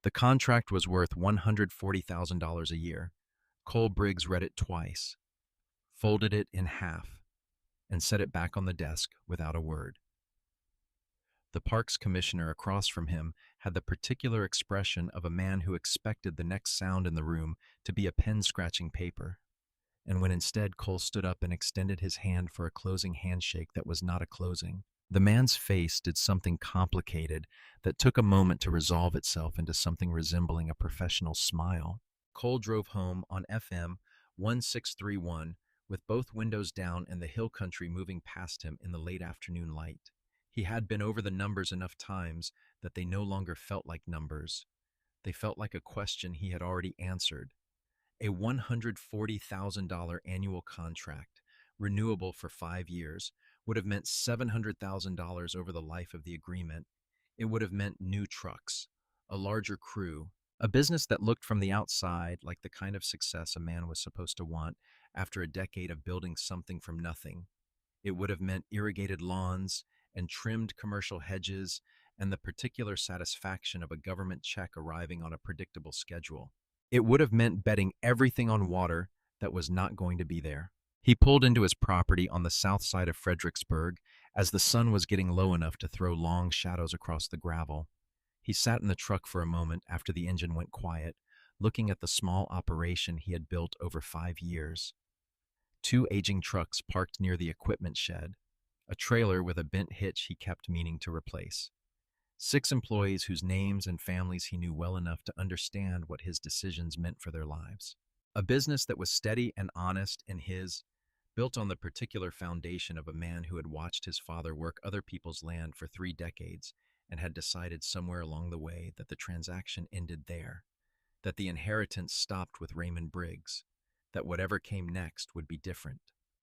The contract was worth $140,000 a year. Cole Briggs read it twice, folded it in half, and set it back on the desk without a word. The parks commissioner across from him had the particular expression of a man who expected the next sound in the room to be a pen scratching paper. And when instead Cole stood up and extended his hand for a closing handshake that was not a closing, the man's face did something complicated that took a moment to resolve itself into something resembling a professional smile. Cole drove home on FM 1631 with both windows down and the hill country moving past him in the late afternoon light. He had been over the numbers enough times that they no longer felt like numbers. They felt like a question he had already answered. A $140,000 annual contract, renewable for 5 years, would have meant $700,000 over the life of the agreement. It would have meant new trucks, a larger crew, a business that looked from the outside like the kind of success a man was supposed to want after a decade of building something from nothing. It would have meant irrigated lawns and trimmed commercial hedges and the particular satisfaction of a government check arriving on a predictable schedule. It would have meant betting everything on water that was not going to be there. He pulled into his property on the south side of Fredericksburg as the sun was getting low enough to throw long shadows across the gravel. He sat in the truck for a moment after the engine went quiet, looking at the small operation he had built over 5 years. 2 aging trucks parked near the equipment shed, a trailer with a bent hitch he kept meaning to replace. 6 employees whose names and families he knew well enough to understand what his decisions meant for their lives. A business that was steady and honest in his, built on the particular foundation of a man who had watched his father work other people's land for 3 decades and had decided somewhere along the way that the transaction ended there, that the inheritance stopped with Raymond Briggs, that whatever came next would be different.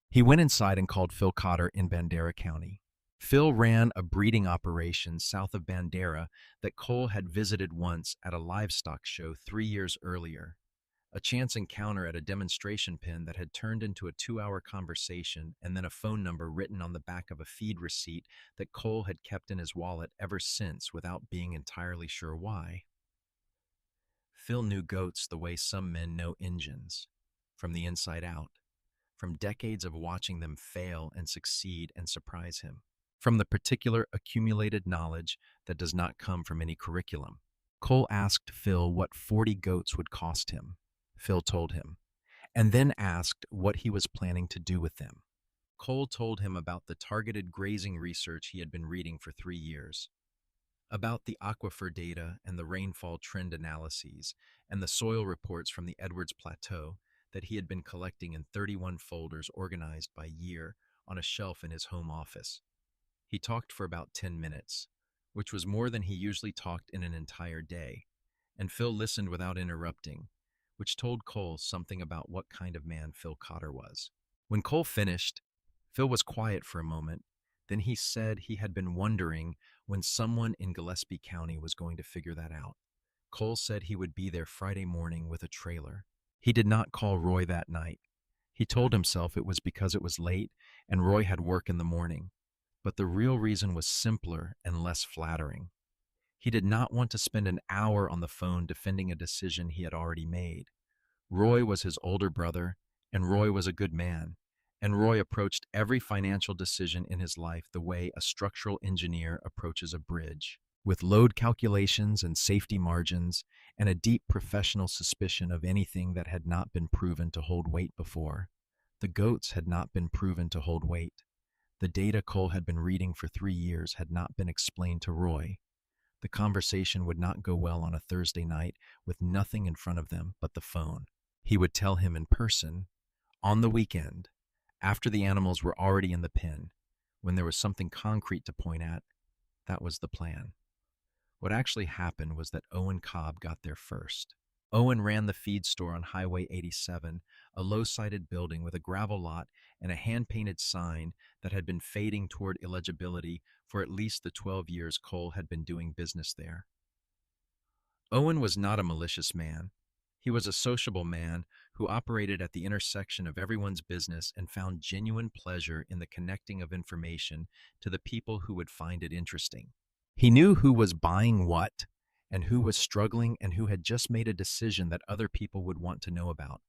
He went inside and called Phil Cotter in Bandera County. Phil ran a breeding operation south of Bandera that Cole had visited once at a livestock show 3 years earlier, a chance encounter at a demonstration pen that had turned into a 2-hour conversation and then a phone number written on the back of a feed receipt that Cole had kept in his wallet ever since without being entirely sure why. Phil knew goats the way some men know engines, from the inside out, from decades of watching them fail and succeed and surprise him, from the particular accumulated knowledge that does not come from any curriculum. Cole asked Phil what 40 goats would cost him. Phil told him, and then asked what he was planning to do with them. Cole told him about the targeted grazing research he had been reading for 3 years, about the aquifer data and the rainfall trend analyses and the soil reports from the Edwards Plateau that he had been collecting in 31 folders organized by year on a shelf in his home office. He talked for about 10 minutes, which was more than he usually talked in an entire day, and Phil listened without interrupting, which told Cole something about what kind of man Phil Cotter was. When Cole finished, Phil was quiet for a moment. Then he said he had been wondering when someone in Gillespie County was going to figure that out. Cole said he would be there Friday morning with a trailer. He did not call Roy that night. He told himself it was because it was late and Roy had work in the morning. But the real reason was simpler and less flattering. He did not want to spend an hour on the phone defending a decision he had already made. Roy was his older brother, and Roy was a good man, and Roy approached every financial decision in his life the way a structural engineer approaches a bridge, with load calculations and safety margins and a deep professional suspicion of anything that had not been proven to hold weight before. The goats had not been proven to hold weight. The data Cole had been reading for 3 years had not been explained to Roy. The conversation would not go well on a Thursday night with nothing in front of them but the phone. He would tell him in person, on the weekend, after the animals were already in the pen, when there was something concrete to point at. That was the plan. What actually happened was that Owen Cobb got there first. Owen ran the feed store on Highway 87, a low-sided building with a gravel lot and a hand-painted sign that had been fading toward illegibility for at least the 12 years Cole had been doing business there. Owen was not a malicious man. He was a sociable man who operated at the intersection of everyone's business and found genuine pleasure in the connecting of information to the people who would find it interesting. He knew who was buying what and who was struggling and who had just made a decision that other people would want to know about.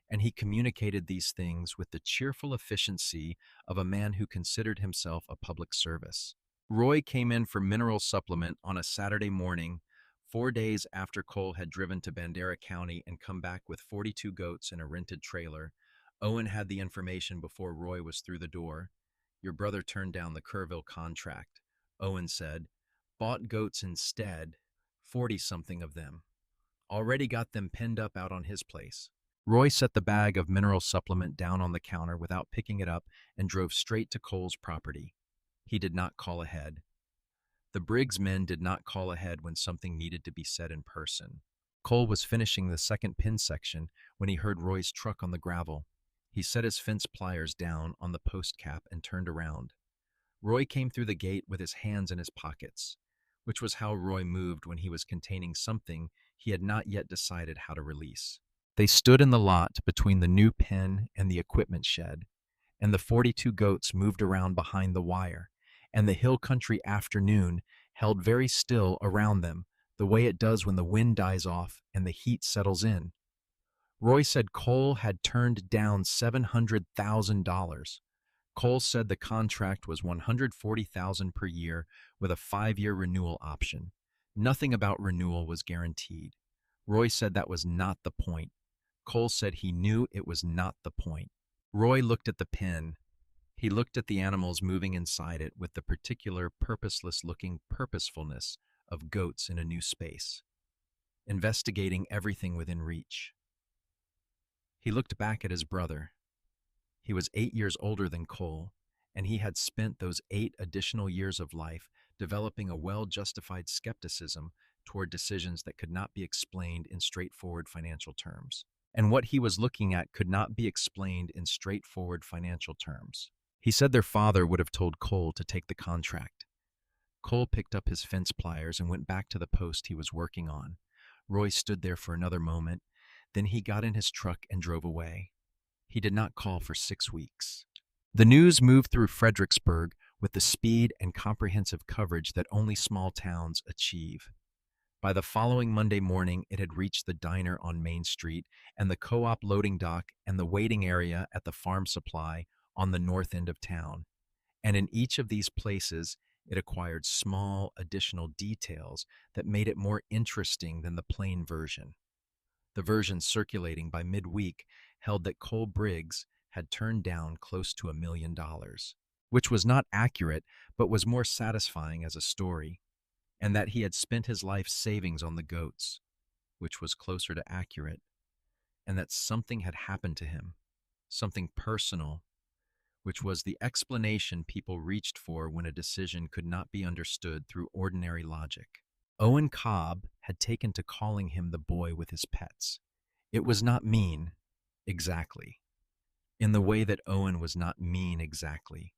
And he communicated these things with the cheerful efficiency of a man who considered himself a public service. Roy came in for mineral supplement on a Saturday morning, 4 days after Cole had driven to Bandera County and come back with 42 goats in a rented trailer. Owen had the information before Roy was through the door. Your brother turned down the Kerrville contract, Owen said. Bought goats instead, 40-something of them. Already got them penned up out on his place. Roy set the bag of mineral supplement down on the counter without picking it up and drove straight to Cole's property. He did not call ahead. The Briggs men did not call ahead when something needed to be said in person. Cole was finishing the second pin section when he heard Roy's truck on the gravel. He set his fence pliers down on the post cap and turned around. Roy came through the gate with his hands in his pockets, which was how Roy moved when he was containing something he had not yet decided how to release. They stood in the lot between the new pen and the equipment shed, and the 42 goats moved around behind the wire, and the hill country afternoon held very still around them, the way it does when the wind dies off and the heat settles in. Roy said Cole had turned down $700,000. Cole said the contract was $140,000 per year with a 5-year renewal option. Nothing about renewal was guaranteed. Roy said that was not the point. Cole said he knew it was not the point. Roy looked at the pen. He looked at the animals moving inside it with the particular purposeless-looking purposefulness of goats in a new space, investigating everything within reach. He looked back at his brother. He was 8 years older than Cole, and he had spent those 8 additional years of life developing a well-justified skepticism toward decisions that could not be explained in straightforward financial terms. And what he was looking at could not be explained in straightforward financial terms. He said their father would have told Cole to take the contract. Cole picked up his fence pliers and went back to the post he was working on. Roy stood there for another moment. Then he got in his truck and drove away. He did not call for 6 weeks. The news moved through Fredericksburg with the speed and comprehensive coverage that only small towns achieve. By the following Monday morning, it had reached the diner on Main Street and the co-op loading dock and the waiting area at the farm supply on the north end of town. And in each of these places, it acquired small additional details that made it more interesting than the plain version. The version circulating by midweek held that Cole Briggs had turned down close to $1 million, which was not accurate but was more satisfying as a story, and that he had spent his life savings on the goats, which was closer to accurate, and that something had happened to him, something personal, which was the explanation people reached for when a decision could not be understood through ordinary logic. Owen Cobb had taken to calling him the boy with his pets. It was not mean, exactly, in the way that Owen was not mean exactly,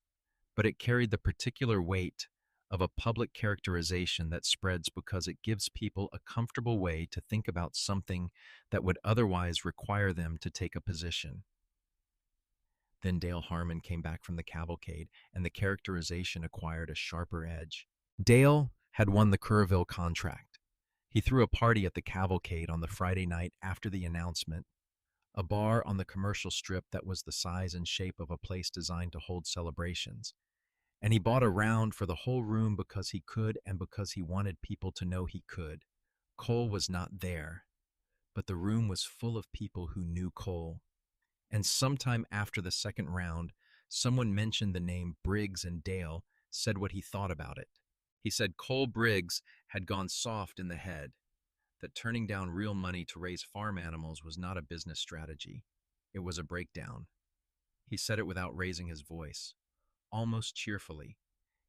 but it carried the particular weight of a public characterization that spreads because it gives people a comfortable way to think about something that would otherwise require them to take a position. Then Dale Harmon came back from the cavalcade, and the characterization acquired a sharper edge. Dale had won the Kerrville contract. He threw a party at the cavalcade on the Friday night after the announcement, a bar on the commercial strip that was the size and shape of a place designed to hold celebrations. And he bought a round for the whole room because he could and because he wanted people to know he could. Cole was not there, but the room was full of people who knew Cole. And sometime after the second round, someone mentioned the name Briggs, and Dale said what he thought about it. He said Cole Briggs had gone soft in the head, that turning down real money to raise farm animals was not a business strategy. It was a breakdown. He said it without raising his voice, almost cheerfully,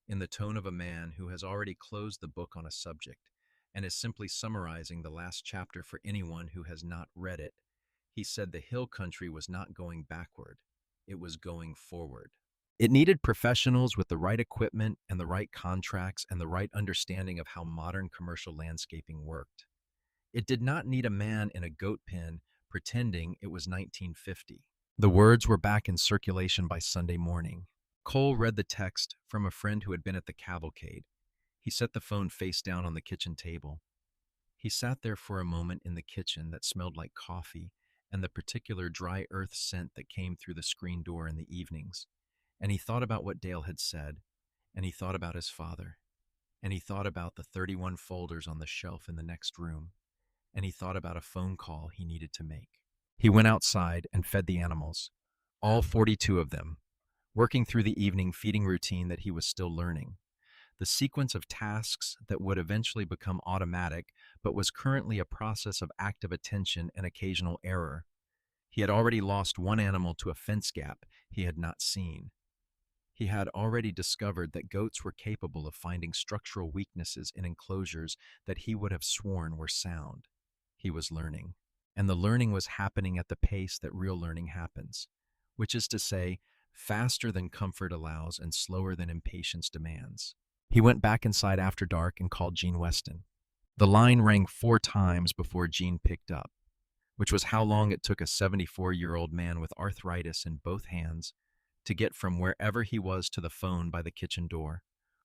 in the tone of a man who has already closed the book on a subject and is simply summarizing the last chapter for anyone who has not read it. He said the hill country was not going backward, it was going forward. It needed professionals with the right equipment and the right contracts and the right understanding of how modern commercial landscaping worked. It did not need a man in a goat pen pretending it was 1950. The words were back in circulation by Sunday morning. Cole read the text from a friend who had been at the cavalcade. He set the phone face down on the kitchen table. He sat there for a moment in the kitchen that smelled like coffee and the particular dry earth scent that came through the screen door in the evenings. And he thought about what Dale had said, and he thought about his father, and he thought about the 31 folders on the shelf in the next room, and he thought about a phone call he needed to make. He went outside and fed the animals, all 42 of them, working through the evening feeding routine that he was still learning. The sequence of tasks that would eventually become automatic, but was currently a process of active attention and occasional error. He had already lost one animal to a fence gap he had not seen. He had already discovered that goats were capable of finding structural weaknesses in enclosures that he would have sworn were sound. He was learning. And the learning was happening at the pace that real learning happens, which is to say, faster than comfort allows and slower than impatience demands. He went back inside after dark and called Gene Weston. The line rang 4 times before Gene picked up, which was how long it took a 74-year-old man with arthritis in both hands to get from wherever he was to the phone by the kitchen door.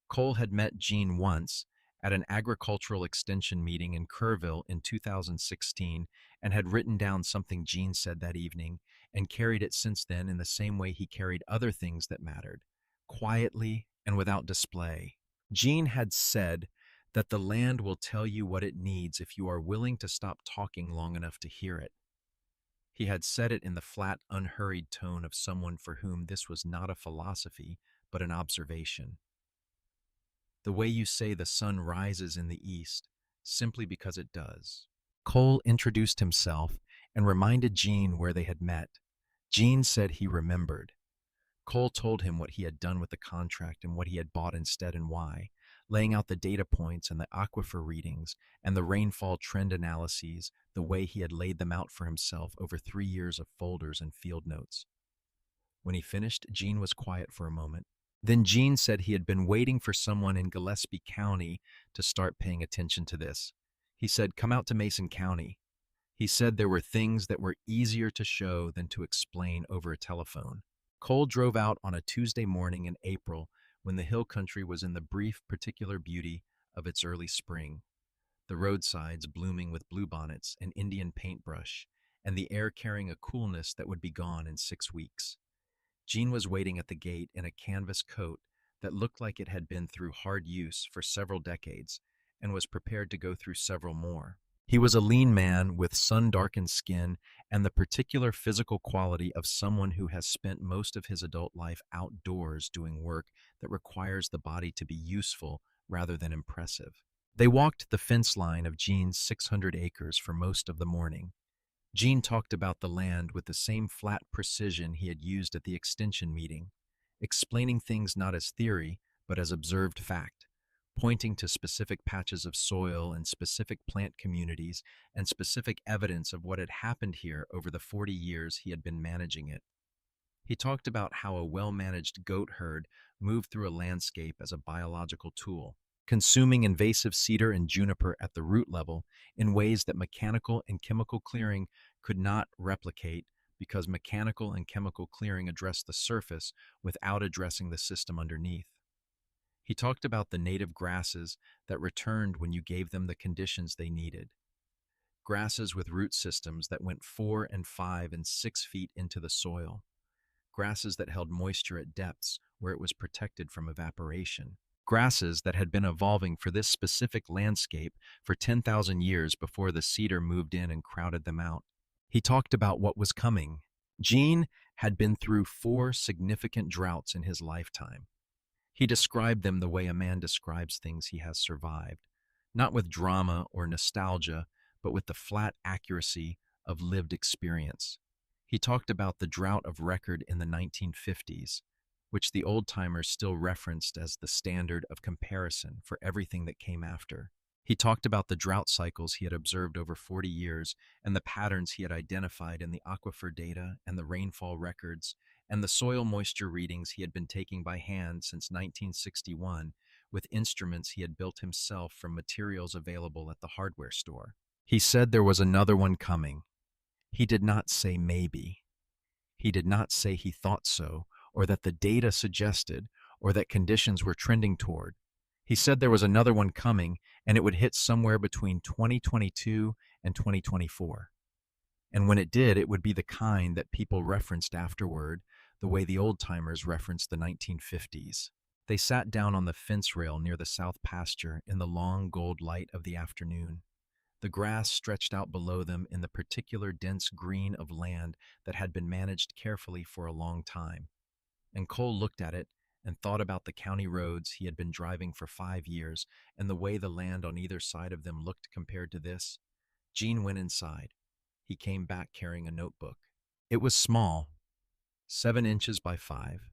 Cole had met Gene once at an agricultural extension meeting in Kerrville in 2016 and had written down something Gene said that evening and carried it since then in the same way he carried other things that mattered, quietly and without display. Gene had said that the land will tell you what it needs if you are willing to stop talking long enough to hear it. He had said it in the flat, unhurried tone of someone for whom this was not a philosophy, but an observation. The way you say the sun rises in the east, simply because it does. Cole introduced himself and reminded Gene where they had met. Gene said he remembered. Cole told him what he had done with the contract and what he had bought instead and why, laying out the data points and the aquifer readings and the rainfall trend analyses the way he had laid them out for himself over 3 years of folders and field notes. When he finished, Gene was quiet for a moment. Then Gene said he had been waiting for someone in Gillespie County to start paying attention to this. He said, "Come out to Mason County." He said there were things that were easier to show than to explain over a telephone. Cole drove out on a Tuesday morning in April when the hill country was in the brief particular beauty of its early spring, the roadsides blooming with bluebonnets and Indian paintbrush, and the air carrying a coolness that would be gone in 6 weeks. Gene was waiting at the gate in a canvas coat that looked like it had been through hard use for several decades and was prepared to go through several more. He was a lean man with sun-darkened skin and the particular physical quality of someone who has spent most of his adult life outdoors doing work that requires the body to be useful rather than impressive. They walked the fence line of Gene's 600 acres for most of the morning. Gene talked about the land with the same flat precision he had used at the extension meeting, explaining things not as theory, but as observed fact, pointing to specific patches of soil and specific plant communities and specific evidence of what had happened here over the 40 years he had been managing it. He talked about how a well-managed goat herd moved through a landscape as a biological tool, consuming invasive cedar and juniper at the root level in ways that mechanical and chemical clearing could not replicate because mechanical and chemical clearing addressed the surface without addressing the system underneath. He talked about the native grasses that returned when you gave them the conditions they needed. Grasses with root systems that went 4 and 5 and 6 feet into the soil. Grasses that held moisture at depths where it was protected from evaporation. Grasses that had been evolving for this specific landscape for 10,000 years before the cedar moved in and crowded them out. He talked about what was coming. Gene had been through 4 significant droughts in his lifetime. He described them the way a man describes things he has survived, not with drama or nostalgia, but with the flat accuracy of lived experience. He talked about the drought of record in the 1950s, which the old-timers still referenced as the standard of comparison for everything that came after. He talked about the drought cycles he had observed over 40 years and the patterns he had identified in the aquifer data and the rainfall records and the soil moisture readings he had been taking by hand since 1961 with instruments he had built himself from materials available at the hardware store. He said there was another one coming. He did not say maybe. He did not say he thought so, or that the data suggested, or that conditions were trending toward. He said there was another one coming, and it would hit somewhere between 2022 and 2024. And when it did, it would be the kind that people referenced afterward, the way the old timers referenced the 1950s. They sat down on the fence rail near the south pasture in the long gold light of the afternoon. The grass stretched out below them in the particular dense green of land that had been managed carefully for a long time. And Cole looked at it and thought about the county roads he had been driving for 5 years and the way the land on either side of them looked compared to this. Gene went inside. He came back carrying a notebook. It was small, 7 inches by 5,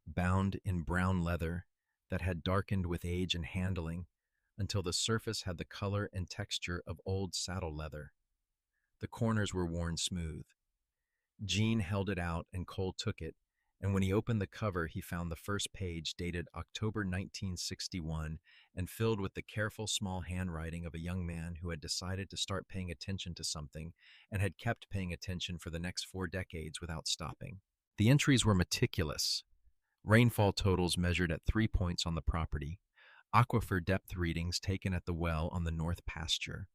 bound in brown leather that had darkened with age and handling until the surface had the color and texture of old saddle leather. The corners were worn smooth. Gene held it out and Cole took it, and when he opened the cover, he found the first page dated October 1961 and filled with the careful small handwriting of a young man who had decided to start paying attention to something and had kept paying attention for the next 4 decades without stopping. The entries were meticulous. Rainfall totals measured at 3 points on the property, aquifer depth readings taken at the well on the north pasture,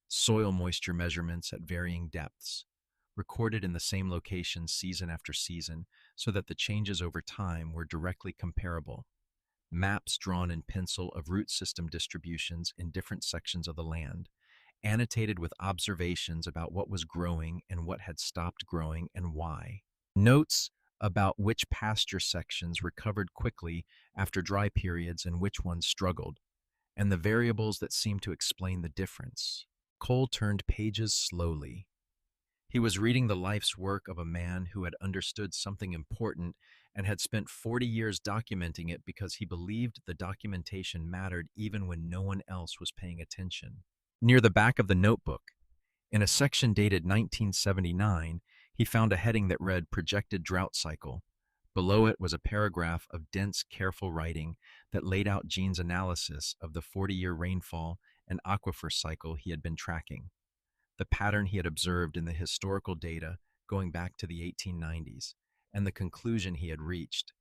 soil moisture measurements at varying depths, recorded in the same location season after season so that the changes over time were directly comparable, maps drawn in pencil of root system distributions in different sections of the land, annotated with observations about what was growing and what had stopped growing and why, notes about which pasture sections recovered quickly after dry periods and which ones struggled, and the variables that seemed to explain the difference. Cole turned pages slowly. He was reading the life's work of a man who had understood something important and had spent 40 years documenting it because he believed the documentation mattered even when no one else was paying attention. Near the back of the notebook, in a section dated 1979, he found a heading that read Projected Drought Cycle. Below it was a paragraph of dense, careful writing that laid out Gene's analysis of the 40-year rainfall and aquifer cycle he had been tracking, the pattern he had observed in the historical data going back to the 1890s, and the conclusion he had reached.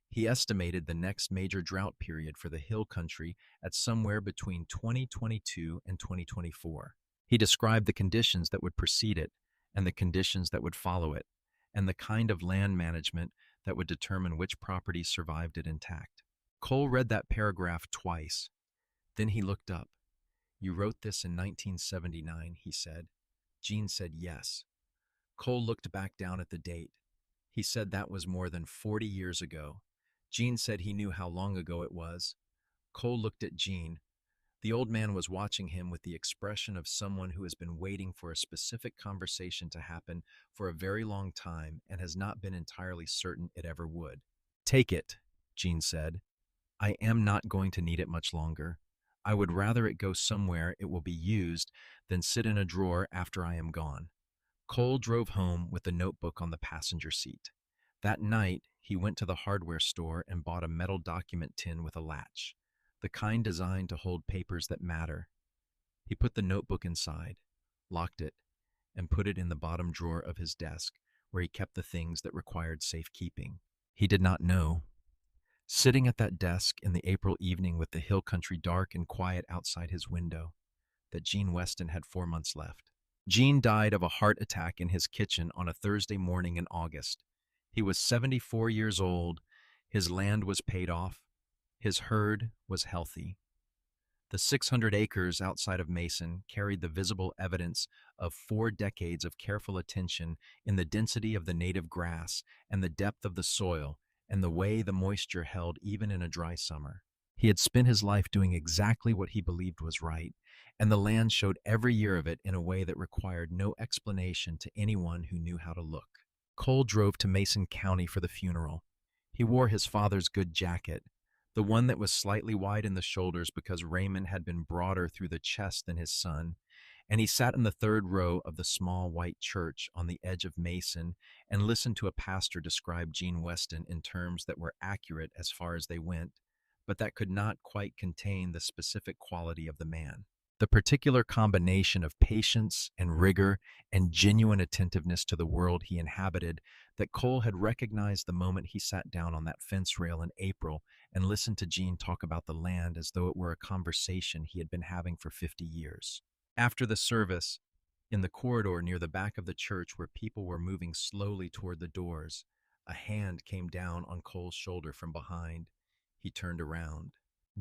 He estimated the next major drought period for the hill country at somewhere between 2022 and 2024. He described the conditions that would precede it and the conditions that would follow it, and the kind of land management that would determine which properties survived it intact. Cole read that paragraph twice. Then he looked up. "You wrote this in 1979, he said. Gene said yes. Cole looked back down at the date. He said that was more than 40 years ago. Gene said he knew how long ago it was. Cole looked at Gene. The old man was watching him with the expression of someone who has been waiting for a specific conversation to happen for a very long time and has not been entirely certain it ever would. "Take it," Gene said. "I am not going to need it much longer. I would rather it go somewhere it will be used than sit in a drawer after I am gone." Cole drove home with the notebook on the passenger seat. That night, he went to the hardware store and bought a metal document tin with a latch, the kind designed to hold papers that matter. He put the notebook inside, locked it, and put it in the bottom drawer of his desk, where he kept the things that required safekeeping. He did not know. Sitting at that desk in the April evening with the hill country dark and quiet outside his window, that Gene Weston had 4 months left. Gene died of a heart attack in his kitchen on a Thursday morning in August. He was 74 years old. His land was paid off. His herd was healthy. The 600 acres outside of Mason carried the visible evidence of 4 decades of careful attention in the density of the native grass and the depth of the soil and the way the moisture held even in a dry summer. He had spent his life doing exactly what he believed was right, and the land showed every year of it in a way that required no explanation to anyone who knew how to look. Cole drove to Mason County for the funeral. He wore his father's good jacket, the one that was slightly wide in the shoulders because Raymond had been broader through the chest than his son, and he sat in the third row of the small white church on the edge of Mason and listened to a pastor describe Gene Weston in terms that were accurate as far as they went, but that could not quite contain the specific quality of the man. The particular combination of patience and rigor and genuine attentiveness to the world he inhabited that Cole had recognized the moment he sat down on that fence rail in April and listened to Gene talk about the land as though it were a conversation he had been having for 50 years. After the service, in the corridor near the back of the church where people were moving slowly toward the doors, a hand came down on Cole's shoulder from behind. He turned around.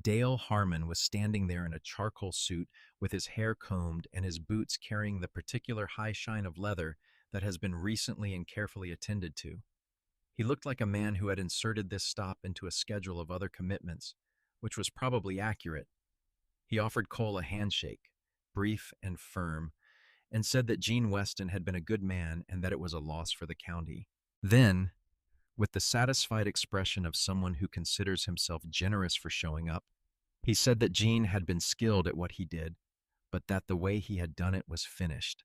Dale Harmon was standing there in a charcoal suit with his hair combed and his boots carrying the particular high shine of leather that has been recently and carefully attended to. He looked like a man who had inserted this stop into a schedule of other commitments, which was probably accurate. He offered Cole a handshake, brief and firm, and said that Gene Weston had been a good man and that it was a loss for the county. Then, with the satisfied expression of someone who considers himself generous for showing up, he said that Gene had been skilled at what he did, but that the way he had done it was finished,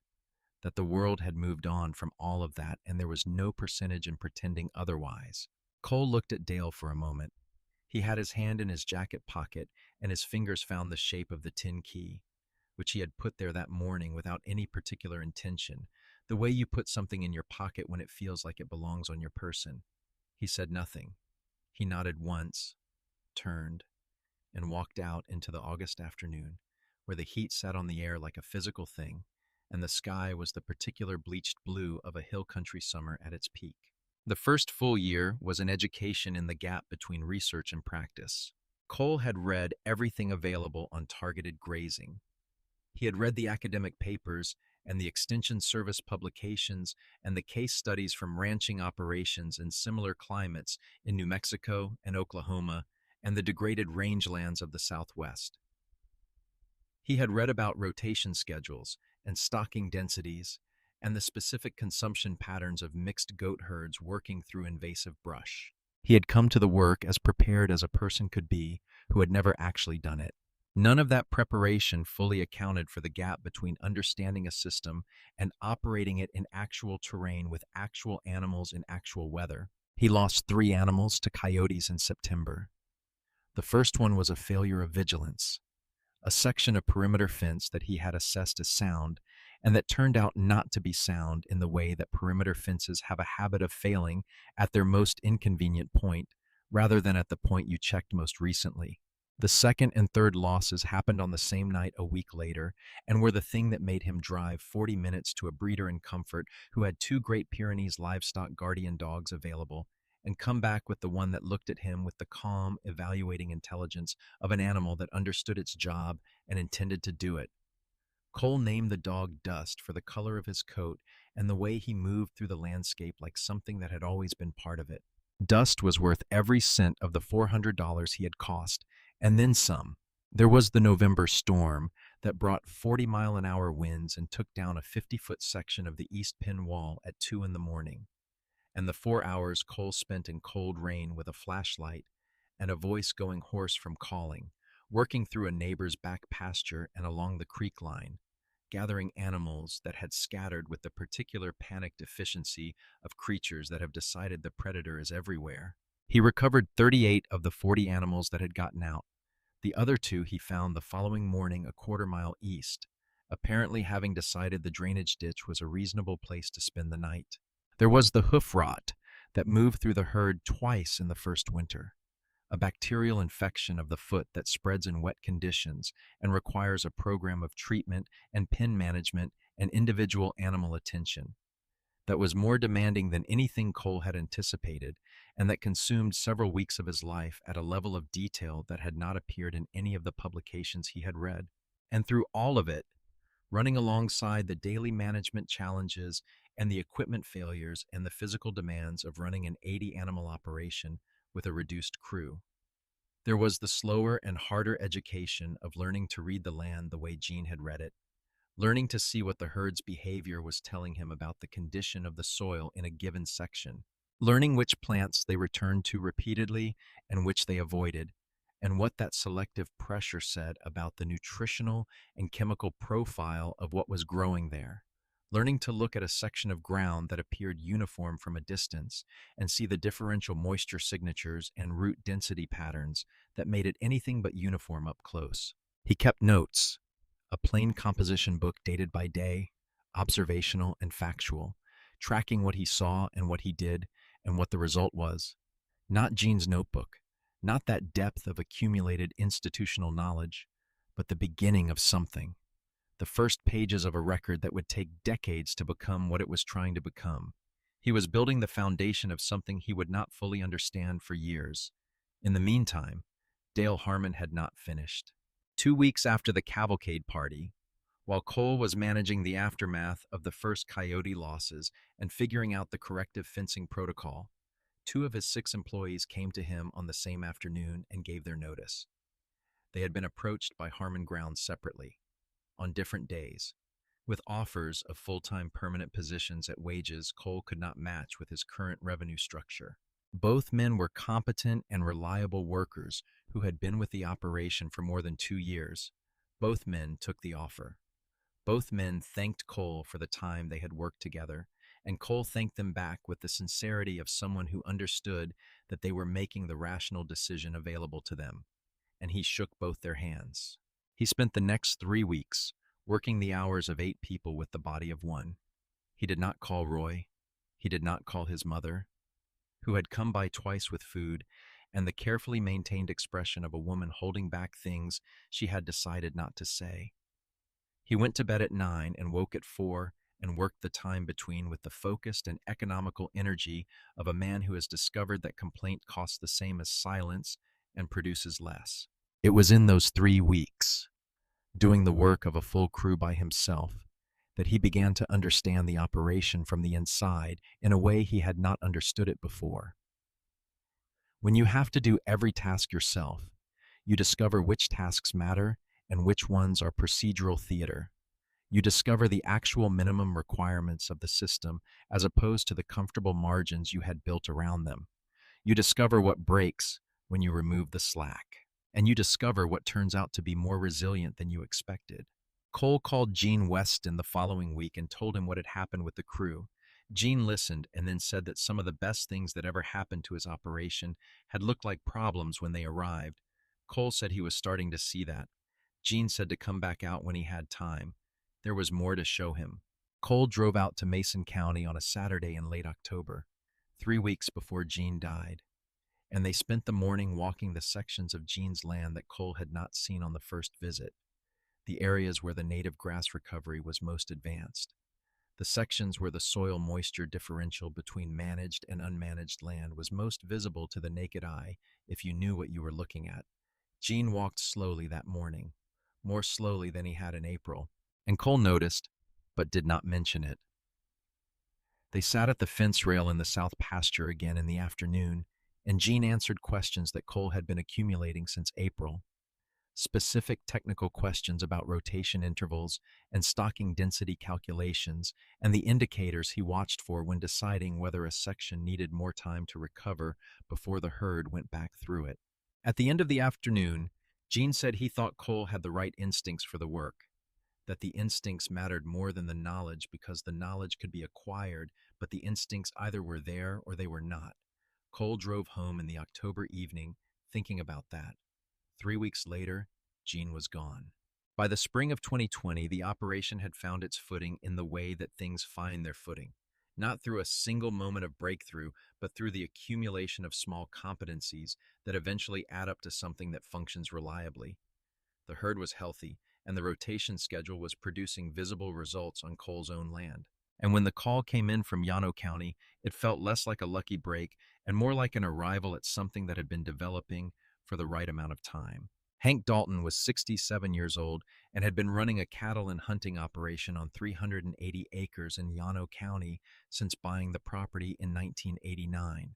that the world had moved on from all of that and there was no percentage in pretending otherwise. Cole looked at Dale for a moment. He had his hand in his jacket pocket and his fingers found the shape of the tin key, which he had put there that morning without any particular intention, the way you put something in your pocket when it feels like it belongs on your person. He said nothing. He nodded once, turned, and walked out into the August afternoon, where the heat sat on the air like a physical thing, and the sky was the particular bleached blue of a hill country summer at its peak. The first full year was an education in the gap between research and practice. Cole had read everything available on targeted grazing. He had read the academic papers and the extension service publications and the case studies from ranching operations in similar climates in New Mexico and Oklahoma and the degraded rangelands of the Southwest. He had read about rotation schedules and stocking densities and the specific consumption patterns of mixed goat herds working through invasive brush. He had come to the work as prepared as a person could be who had never actually done it. None of that preparation fully accounted for the gap between understanding a system and operating it in actual terrain with actual animals in actual weather. He lost 3 animals to coyotes in September. The first one was a failure of vigilance, a section of perimeter fence that he had assessed as sound and that turned out not to be sound in the way that perimeter fences have a habit of failing at their most inconvenient point rather than at the point you checked most recently. The second and third losses happened on the same night a week later and were the thing that made him drive 40 minutes to a breeder in Comfort who had 2 Great Pyrenees livestock guardian dogs available and come back with the one that looked at him with the calm, evaluating intelligence of an animal that understood its job and intended to do it. Cole named the dog Dust for the color of his coat and the way he moved through the landscape like something that had always been part of it. Dust was worth every cent of the $400 he had cost, and then some. There was the November storm that brought 40-mile-an-hour winds and took down a 50-foot section of the East Penn Wall at 2 in the morning, and the 4 hours Cole spent in cold rain with a flashlight and a voice going hoarse from calling, working through a neighbor's back pasture and along the creek line, gathering animals that had scattered with the particular panicked efficiency of creatures that have decided the predator is everywhere. He recovered 38 of the 40 animals that had gotten out. The other 2 he found the following morning a quarter-mile east, apparently having decided the drainage ditch was a reasonable place to spend the night. There was the hoof rot that moved through the herd twice in the first winter, a bacterial infection of the foot that spreads in wet conditions and requires a program of treatment and pen management and individual animal attention that was more demanding than anything Cole had anticipated and that consumed several weeks of his life at a level of detail that had not appeared in any of the publications he had read. And through all of it, running alongside the daily management challenges and the equipment failures and the physical demands of running an 80-animal operation with a reduced crew, there was the slower and harder education of learning to read the land the way Gene had read it, learning to see what the herd's behavior was telling him about the condition of the soil in a given section, learning which plants they returned to repeatedly and which they avoided, and what that selective pressure said about the nutritional and chemical profile of what was growing there, learning to look at a section of ground that appeared uniform from a distance and see the differential moisture signatures and root density patterns that made it anything but uniform up close. He kept notes, a plain composition book dated by day, observational and factual, tracking what he saw and what he did and what the result was. Not Gene's notebook, Not that depth of accumulated institutional knowledge, but the beginning of something. The first pages of a record that would take decades to become what it was trying to become. He was building the foundation of something he would not fully understand for years. In the meantime, Dale Harmon had not finished. 2 weeks after the cavalcade party, while Cole was managing the aftermath of the first coyote losses and figuring out the corrective fencing protocol, two of his 6 employees came to him on the same afternoon and gave their notice. They had been approached by Harmon Grounds separately, on different days, with offers of full-time permanent positions at wages Cole could not match with his current revenue structure. Both men were competent and reliable workers who had been with the operation for more than 2 years. Both men took the offer. Both men thanked Cole for the time they had worked together, and Cole thanked them back with the sincerity of someone who understood that they were making the rational decision available to them, and he shook both their hands. He spent the next 3 weeks working the hours of 8 people with the body of one. He did not call Roy. He did not call his mother, who had come by twice with food, and the carefully maintained expression of a woman holding back things she had decided not to say. He went to bed at 9 and woke at 4 and worked the time between with the focused and economical energy of a man who has discovered that complaint costs the same as silence and produces less. It was in those 3 weeks, doing the work of a full crew by himself, that he began to understand the operation from the inside in a way he had not understood it before. When you have to do every task yourself, you discover which tasks matter and which ones are procedural theater. You discover the actual minimum requirements of the system as opposed to the comfortable margins you had built around them. You discover what breaks when you remove the slack, and you discover what turns out to be more resilient than you expected. Cole called Gene Weston the following week and told him what had happened with the crew. Gene listened and then said that some of the best things that ever happened to his operation had looked like problems when they arrived. Cole said he was starting to see that. Gene said to come back out when he had time. There was more to show him. Cole drove out to Mason County on a Saturday in late October, 3 weeks before Gene died, and they spent the morning walking the sections of Gene's land that Cole had not seen on the first visit, the areas where the native grass recovery was most advanced, the sections where the soil moisture differential between managed and unmanaged land was most visible to the naked eye if you knew what you were looking at. Gene walked slowly that morning, more slowly than he had in April, and Cole noticed, but did not mention it. They sat at the fence rail in the south pasture again in the afternoon, and Gene answered questions that Cole had been accumulating since April. Specific technical questions about rotation intervals and stocking density calculations and the indicators he watched for when deciding whether a section needed more time to recover before the herd went back through it. At the end of the afternoon, Gene said he thought Cole had the right instincts for the work, that the instincts mattered more than the knowledge because the knowledge could be acquired, but the instincts either were there or they were not. Cole drove home in the October evening thinking about that. 3 weeks later, Gene was gone. By the spring of 2020, the operation had found its footing in the way that things find their footing, not through a single moment of breakthrough, but through the accumulation of small competencies that eventually add up to something that functions reliably. The herd was healthy, and the rotation schedule was producing visible results on Cole's own land. And when the call came in from Llano County, it felt less like a lucky break and more like an arrival at something that had been developing for the right amount of time. Hank Dalton was 67 years old and had been running a cattle and hunting operation on 380 acres in Llano County since buying the property in 1989.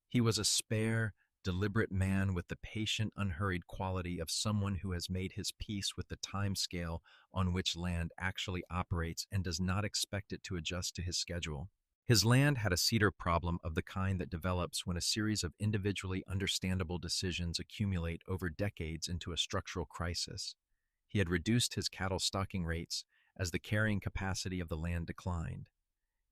He was a spare, deliberate man with the patient, unhurried quality of someone who has made his peace with the time scale on which land actually operates and does not expect it to adjust to his schedule. His land had a cedar problem of the kind that develops when a series of individually understandable decisions accumulate over decades into a structural crisis. He had reduced his cattle stocking rates as the carrying capacity of the land declined.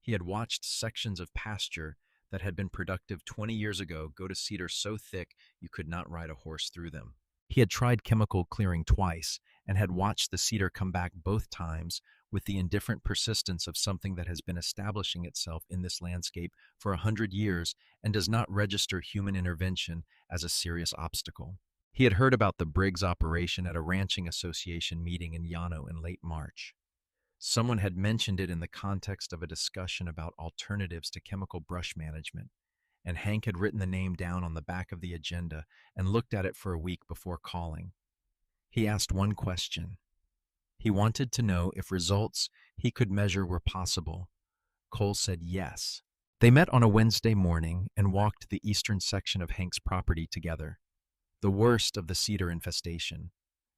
He had watched sections of pasture that had been productive 20 years ago go to cedar so thick you could not ride a horse through them. He had tried chemical clearing twice and had watched the cedar come back both times with the indifferent persistence of something that has been establishing itself in this landscape for 100 years and does not register human intervention as a serious obstacle. He had heard about the Briggs operation at a ranching association meeting in Llano in late March. Someone had mentioned it in the context of a discussion about alternatives to chemical brush management, and Hank had written the name down on the back of the agenda and looked at it for a week before calling. He asked one question. He wanted to know if results he could measure were possible. Cole said yes. They met on a Wednesday morning and walked the eastern section of Hank's property together, the worst of the cedar infestation,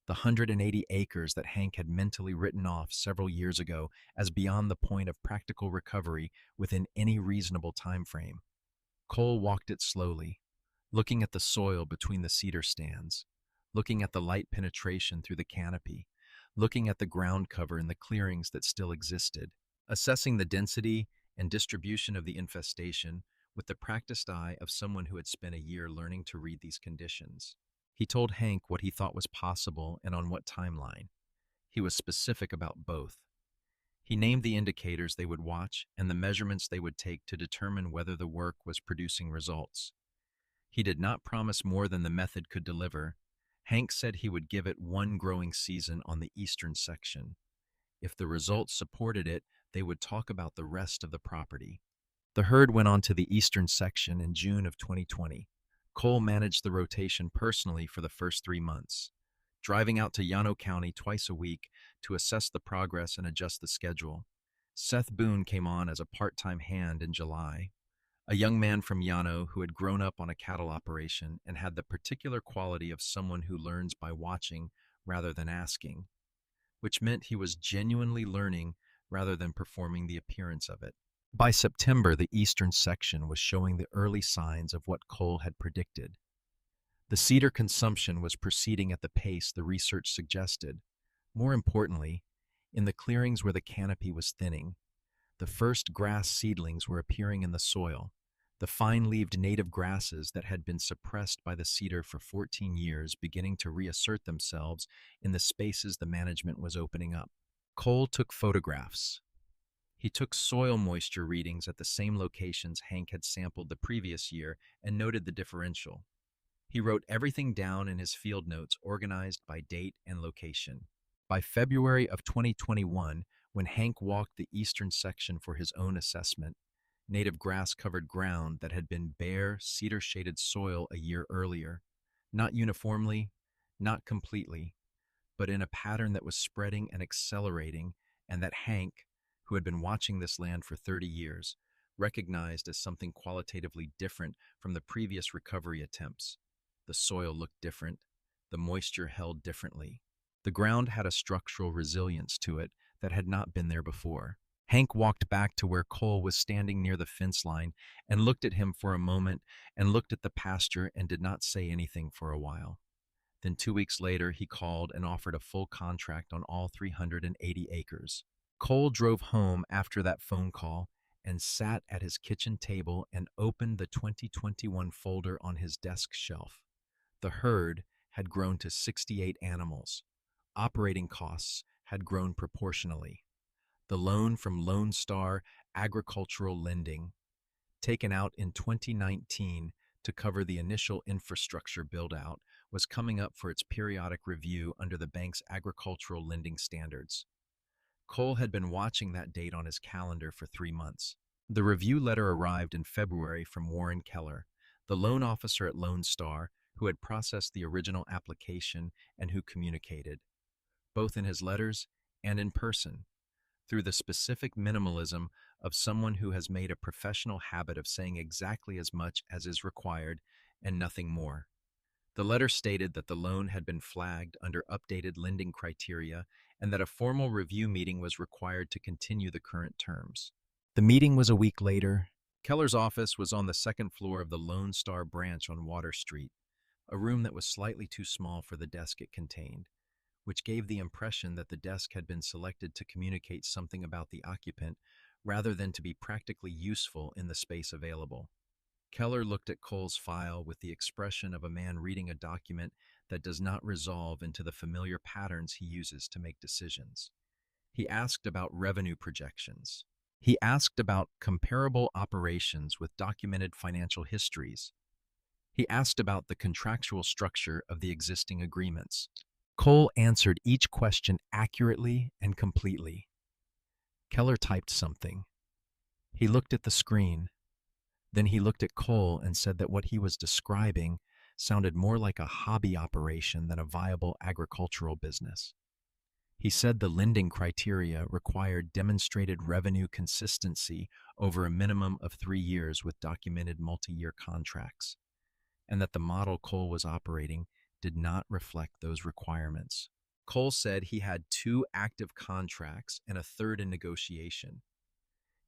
the 180 acres that Hank had mentally written off several years ago as beyond the point of practical recovery within any reasonable time frame. Cole walked it slowly, looking at the soil between the cedar stands, looking at the light penetration through the canopy, looking at the ground cover in the clearings that still existed, assessing the density and distribution of the infestation with the practiced eye of someone who had spent a year learning to read these conditions. He told Hank what he thought was possible and on what timeline. He was specific about both. He named the indicators they would watch and the measurements they would take to determine whether the work was producing results. He did not promise more than the method could deliver. Hank said he would give it one growing season on the eastern section. If the results supported it, they would talk about the rest of the property. The herd went on to the eastern section in June of 2020. Cole managed the rotation personally for the first 3 months, driving out to Llano County twice a week to assess the progress and adjust the schedule. Seth Boone came on as a part-time hand in July, a young man from Llano who had grown up on a cattle operation and had the particular quality of someone who learns by watching rather than asking, which meant he was genuinely learning rather than performing the appearance of it. By September, the eastern section was showing the early signs of what Cole had predicted. The cedar consumption was proceeding at the pace the research suggested. More importantly, in the clearings where the canopy was thinning, the first grass seedlings were appearing in the soil, the fine-leaved native grasses that had been suppressed by the cedar for 14 years beginning to reassert themselves in the spaces the management was opening up. Cole took photographs. He took soil moisture readings at the same locations Hank had sampled the previous year and noted the differential. He wrote everything down in his field notes organized by date and location. By February of 2021, when Hank walked the eastern section for his own assessment, native grass-covered ground that had been bare, cedar-shaded soil a year earlier, not uniformly, not completely, but in a pattern that was spreading and accelerating, and that Hank, who had been watching this land for 30 years, recognized as something qualitatively different from the previous recovery attempts. The soil looked different, the moisture held differently. The ground had a structural resilience to it that had not been there before. Hank walked back to where Cole was standing near the fence line and looked at him for a moment and looked at the pasture and did not say anything for a while. Then 2 weeks later, he called and offered a full contract on all 380 acres. Cole drove home after that phone call and sat at his kitchen table and opened the 2021 folder on his desk shelf. The herd had grown to 68 animals. Operating costs had grown proportionally. The loan from Lone Star Agricultural Lending, taken out in 2019 to cover the initial infrastructure build-out, was coming up for its periodic review under the bank's agricultural lending standards. Cole had been watching that date on his calendar for 3 months. The review letter arrived in February from Warren Keller, the loan officer at Lone Star, who had processed the original application and who communicated, both in his letters and in person, through the specific minimalism of someone who has made a professional habit of saying exactly as much as is required and nothing more. The letter stated that the loan had been flagged under updated lending criteria and that a formal review meeting was required to continue the current terms. The meeting was a week later. Keller's office was on the second floor of the Lone Star branch on Water Street, a room that was slightly too small for the desk it contained, which gave the impression that the desk had been selected to communicate something about the occupant rather than to be practically useful in the space available. Keller looked at Cole's file with the expression of a man reading a document that does not resolve into the familiar patterns he uses to make decisions. He asked about revenue projections. He asked about comparable operations with documented financial histories. He asked about the contractual structure of the existing agreements. Cole answered each question accurately and completely. Keller typed something. He looked at the screen. Then he looked at Cole and said that what he was describing sounded more like a hobby operation than a viable agricultural business. He said the lending criteria required demonstrated revenue consistency over a minimum of 3 years with documented multi-year contracts, and that the model Cole was operating did not reflect those requirements. Cole said he had 2 active contracts and a third in negotiation.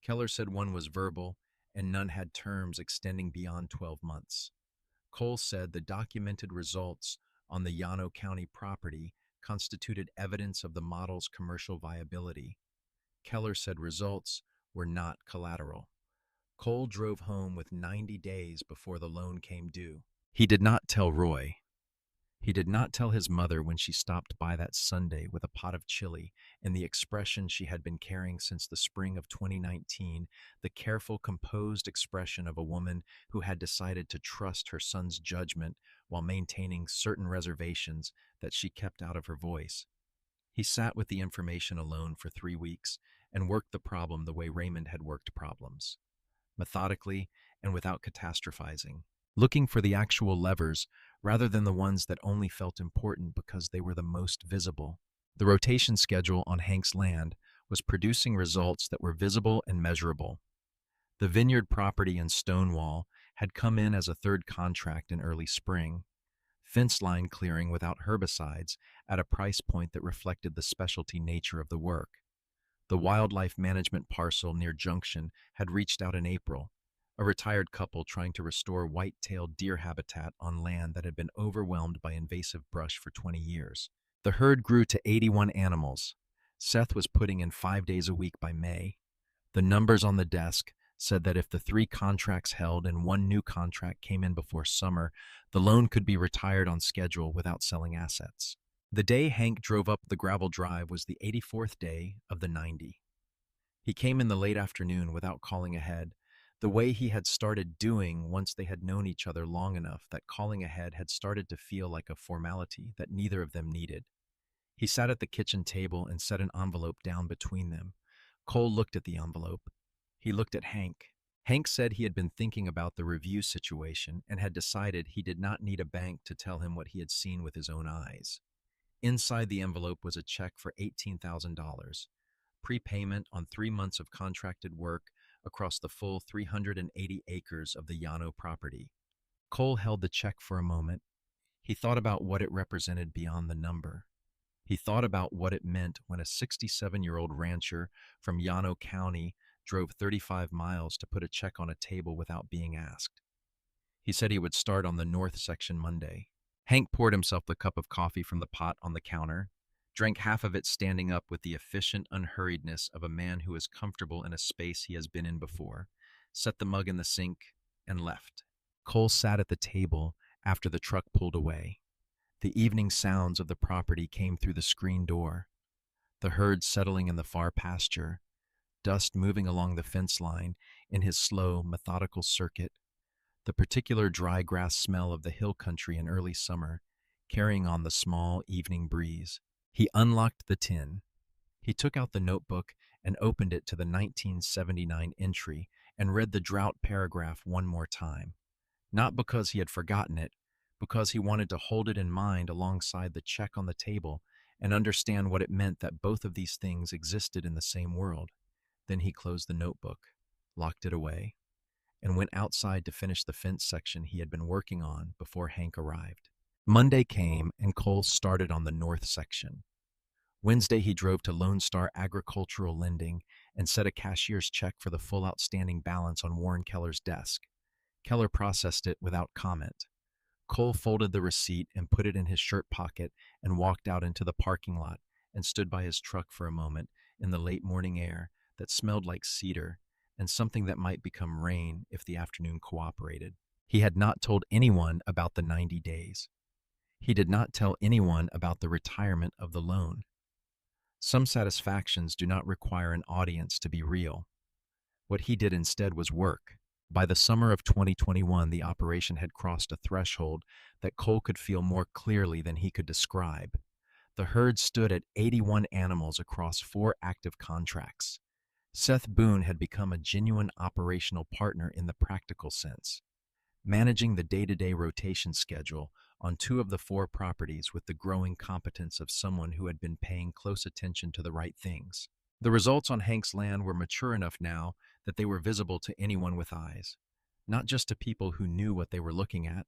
Keller said one was verbal and none had terms extending beyond 12 months. Cole said the documented results on the Llano County property constituted evidence of the model's commercial viability. Keller said results were not collateral. Cole drove home with 90 days before the loan came due. He did not tell Roy. He did not tell his mother when she stopped by that Sunday with a pot of chili and the expression she had been carrying since the spring of 2019, the careful, composed expression of a woman who had decided to trust her son's judgment while maintaining certain reservations that she kept out of her voice. He sat with the information alone for 3 weeks and worked the problem the way Raymond had worked problems, methodically and without catastrophizing, looking for the actual levers rather than the ones that only felt important because they were the most visible. The rotation schedule on Hank's land was producing results that were visible and measurable. The vineyard property in Stonewall had come in as a third contract in early spring, fence line clearing without herbicides at a price point that reflected the specialty nature of the work. The wildlife management parcel near Junction had reached out in April, a retired couple trying to restore white-tailed deer habitat on land that had been overwhelmed by invasive brush for 20 years. The herd grew to 81 animals. Seth was putting in 5 days a week by May. The numbers on the desk said that if the 3 contracts held and 1 new contract came in before summer, the loan could be retired on schedule without selling assets. The day Hank drove up the gravel drive was the 84th day of the 90. He came in the late afternoon without calling ahead, the way he had started doing once they had known each other long enough that calling ahead had started to feel like a formality that neither of them needed. He sat at the kitchen table and set an envelope down between them. Cole looked at the envelope. He looked at Hank. Hank said he had been thinking about the review situation and had decided he did not need a bank to tell him what he had seen with his own eyes. Inside the envelope was a check for $18,000, prepayment on 3 months of contracted work across the full 380 acres of the Llano property. Cole held the check for a moment. He thought about what it represented beyond the number. He thought about what it meant when a 67-year-old rancher from Llano County drove 35 miles to put a check on a table without being asked. He said he would start on the north section Monday. Hank poured himself the cup of coffee from the pot on the counter, drank half of it standing up with the efficient unhurriedness of a man who is comfortable in a space he has been in before, set the mug in the sink, and left. Cole sat at the table after the truck pulled away. The evening sounds of the property came through the screen door, the herd settling in the far pasture, dust moving along the fence line in his slow, methodical circuit, the particular dry grass smell of the hill country in early summer, carrying on the small evening breeze. He unlocked the tin. He took out the notebook and opened it to the 1979 entry and read the drought paragraph one more time. Not because he had forgotten it, because he wanted to hold it in mind alongside the check on the table and understand what it meant that both of these things existed in the same world. Then he closed the notebook, locked it away, and went outside to finish the fence section he had been working on before Hank arrived. Monday came, and Cole started on the north section. Wednesday, he drove to Lone Star Agricultural Lending and set a cashier's check for the full outstanding balance on Warren Keller's desk. Keller processed it without comment. Cole folded the receipt and put it in his shirt pocket and walked out into the parking lot and stood by his truck for a moment in the late morning air that smelled like cedar and something that might become rain if the afternoon cooperated. He had not told anyone about the 90 days. He did not tell anyone about the retirement of the loan. Some satisfactions do not require an audience to be real. What he did instead was work. By the summer of 2021, the operation had crossed a threshold that Cole could feel more clearly than he could describe. The herd stood at 81 animals across 4 active contracts. Seth Boone had become a genuine operational partner in the practical sense, managing the day-to-day rotation schedule on 2 of the 4 properties with the growing competence of someone who had been paying close attention to the right things. The results on Hank's land were mature enough now that they were visible to anyone with eyes, not just to people who knew what they were looking at.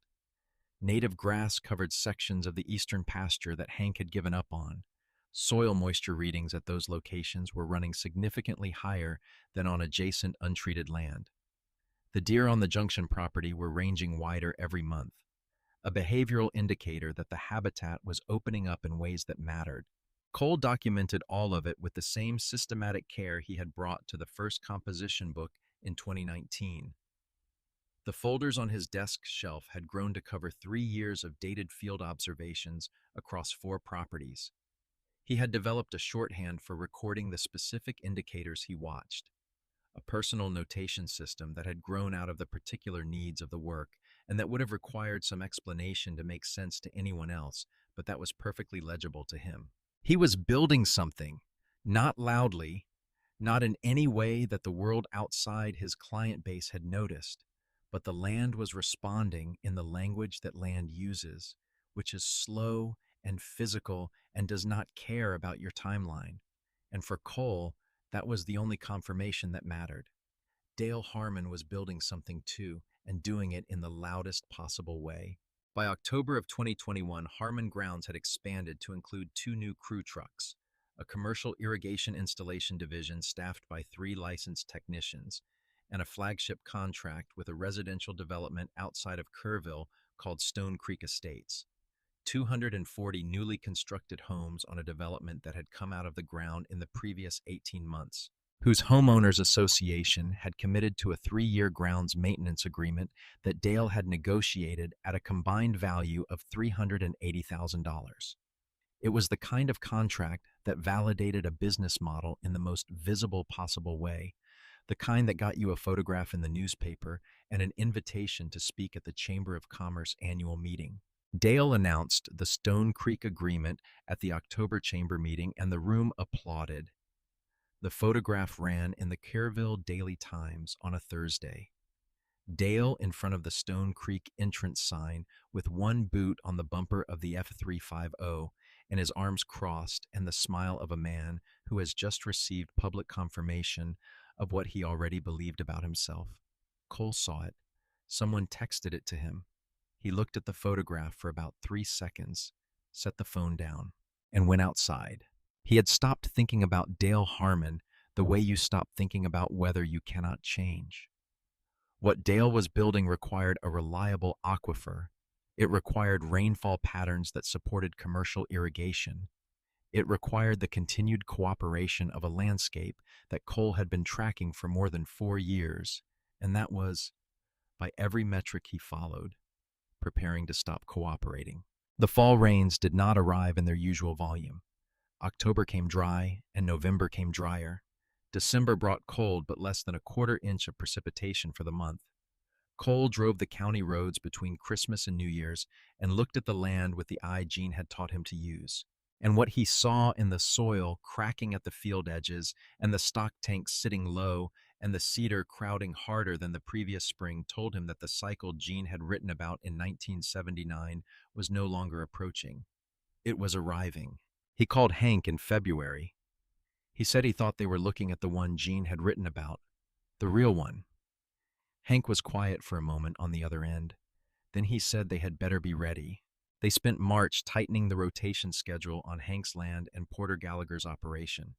Native grass covered sections of the eastern pasture that Hank had given up on. Soil moisture readings at those locations were running significantly higher than on adjacent untreated land. The deer on the Junction property were ranging wider every month, a behavioral indicator that the habitat was opening up in ways that mattered. Cole documented all of it with the same systematic care he had brought to the first composition book in 2019. The folders on his desk shelf had grown to cover 3 years of dated field observations across 4 properties. He had developed a shorthand for recording the specific indicators he watched, a personal notation system that had grown out of the particular needs of the work and that would have required some explanation to make sense to anyone else, but that was perfectly legible to him. He was building something, not loudly, not in any way that the world outside his client base had noticed, but the land was responding in the language that land uses, which is slow and physical and does not care about your timeline. And for Cole, that was the only confirmation that mattered. Dale Harmon was building something too, and doing it in the loudest possible way. By October of 2021, Harmon Grounds had expanded to include 2 new crew trucks, a commercial irrigation installation division staffed by 3 licensed technicians, and a flagship contract with a residential development outside of Kerrville called Stone Creek Estates. 240 newly constructed homes on a development that had come out of the ground in the previous 18 months, whose homeowners association had committed to a 3-year grounds maintenance agreement that Dale had negotiated at a combined value of $380,000. It was the kind of contract that validated a business model in the most visible possible way, the kind that got you a photograph in the newspaper and an invitation to speak at the Chamber of Commerce annual meeting. Dale announced the Stone Creek Agreement at the October Chamber meeting, and the room applauded. The photograph ran in the Kerrville Daily Times on a Thursday. Dale in front of the Stone Creek entrance sign with one boot on the bumper of the F350 and his arms crossed and the smile of a man who has just received public confirmation of what he already believed about himself. Cole saw it. Someone texted it to him. He looked at the photograph for about 3 seconds, set the phone down, and went outside. He had stopped thinking about Dale Harmon the way you stop thinking about weather you cannot change. What Dale was building required a reliable aquifer. It required rainfall patterns that supported commercial irrigation. It required the continued cooperation of a landscape that Cole had been tracking for more than 4 years, and that was, by every metric he followed, preparing to stop cooperating. The fall rains did not arrive in their usual volume. October came dry, and November came drier. December brought cold but less than a quarter inch of precipitation for the month. Cole drove the county roads between Christmas and New Year's and looked at the land with the eye Gene had taught him to use. And what he saw in the soil cracking at the field edges, and the stock tanks sitting low, and the cedar crowding harder than the previous spring told him that the cycle Gene had written about in 1979 was no longer approaching. It was arriving. He called Hank in February. He said he thought they were looking at the one Gene had written about, the real one. Hank was quiet for a moment on the other end. Then he said they had better be ready. They spent March tightening the rotation schedule on Hank's land and Porter Gallagher's operation,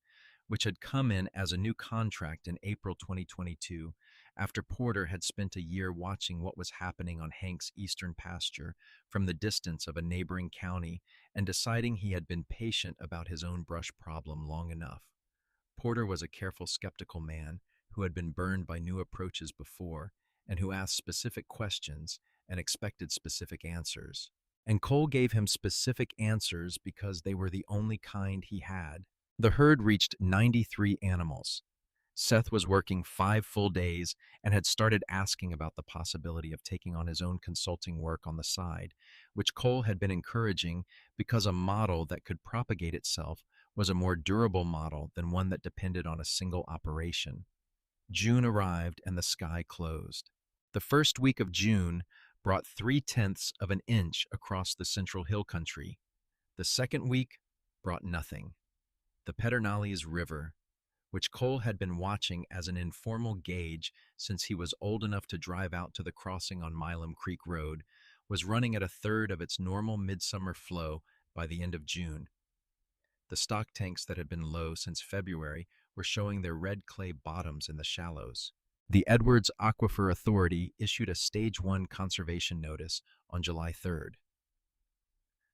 which had come in as a new contract in April 2022, after Porter had spent a year watching what was happening on Hank's eastern pasture from the distance of a neighboring county and deciding he had been patient about his own brush problem long enough. Porter was a careful, skeptical man who had been burned by new approaches before and who asked specific questions and expected specific answers. And Cole gave him specific answers because they were the only kind he had. The herd reached 93 animals. Seth was working 5 full days and had started asking about the possibility of taking on his own consulting work on the side, which Cole had been encouraging because a model that could propagate itself was a more durable model than one that depended on a single operation. June arrived and the sky closed. The first week of June brought 3/10 of an inch across the central hill country. The second week brought nothing. The Pedernales River, which Cole had been watching as an informal gauge since he was old enough to drive out to the crossing on Milam Creek Road, was running at a third of its normal midsummer flow by the end of June. The stock tanks that had been low since February were showing their red clay bottoms in the shallows. The Edwards Aquifer Authority issued a Stage 1 conservation notice on July 3rd.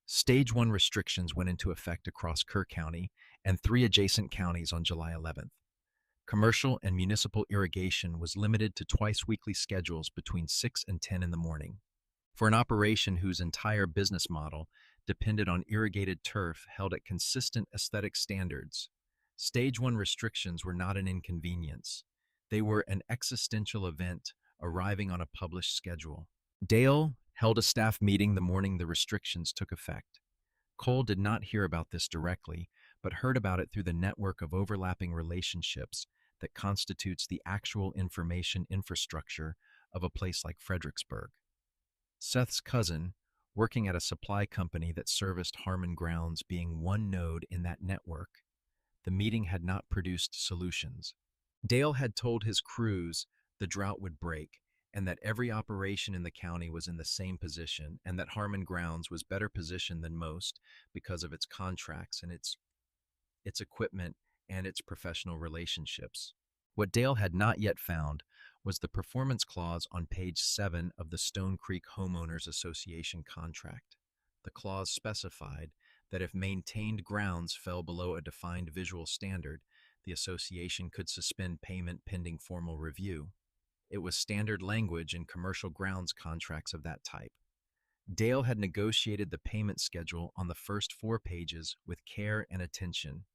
Stage 1 restrictions went into effect across Kerr County and 3 adjacent counties on July 11th. Commercial and municipal irrigation was limited to twice-weekly schedules between 6 and 10 in the morning. For an operation whose entire business model depended on irrigated turf held at consistent aesthetic standards, Stage 1 restrictions were not an inconvenience. They were an existential event arriving on a published schedule. Dale held a staff meeting the morning the restrictions took effect. Cole did not hear about this directly, but heard about it through the network of overlapping relationships that constitutes the actual information infrastructure of a place like Fredericksburg. Seth's cousin, working at a supply company that serviced Harmon Grounds being one node in that network, the meeting had not produced solutions. Dale had told his crews the drought would break and that every operation in the county was in the same position and that Harmon Grounds was better positioned than most because of its contracts and its equipment and its professional relationships. What Dale had not yet found was the performance clause on page 7 of the Stone Creek Homeowners Association contract. The clause specified that if maintained grounds fell below a defined visual standard, the association could suspend payment pending formal review. It was standard language in commercial grounds contracts of that type. Dale had negotiated the payment schedule on the first 4 pages with care and attention.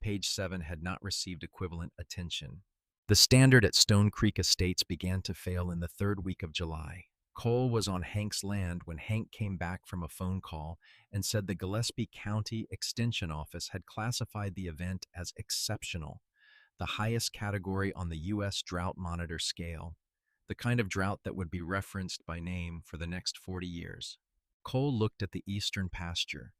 Page 7 had not received equivalent attention. The standard at Stone Creek Estates began to fail in the 3rd week of July. Cole was on Hank's land when Hank came back from a phone call and said the Gillespie County Extension Office had classified the event as exceptional, the highest category on the U.S. Drought Monitor scale, the kind of drought that would be referenced by name for the next 40 years. Cole looked at the eastern pasture.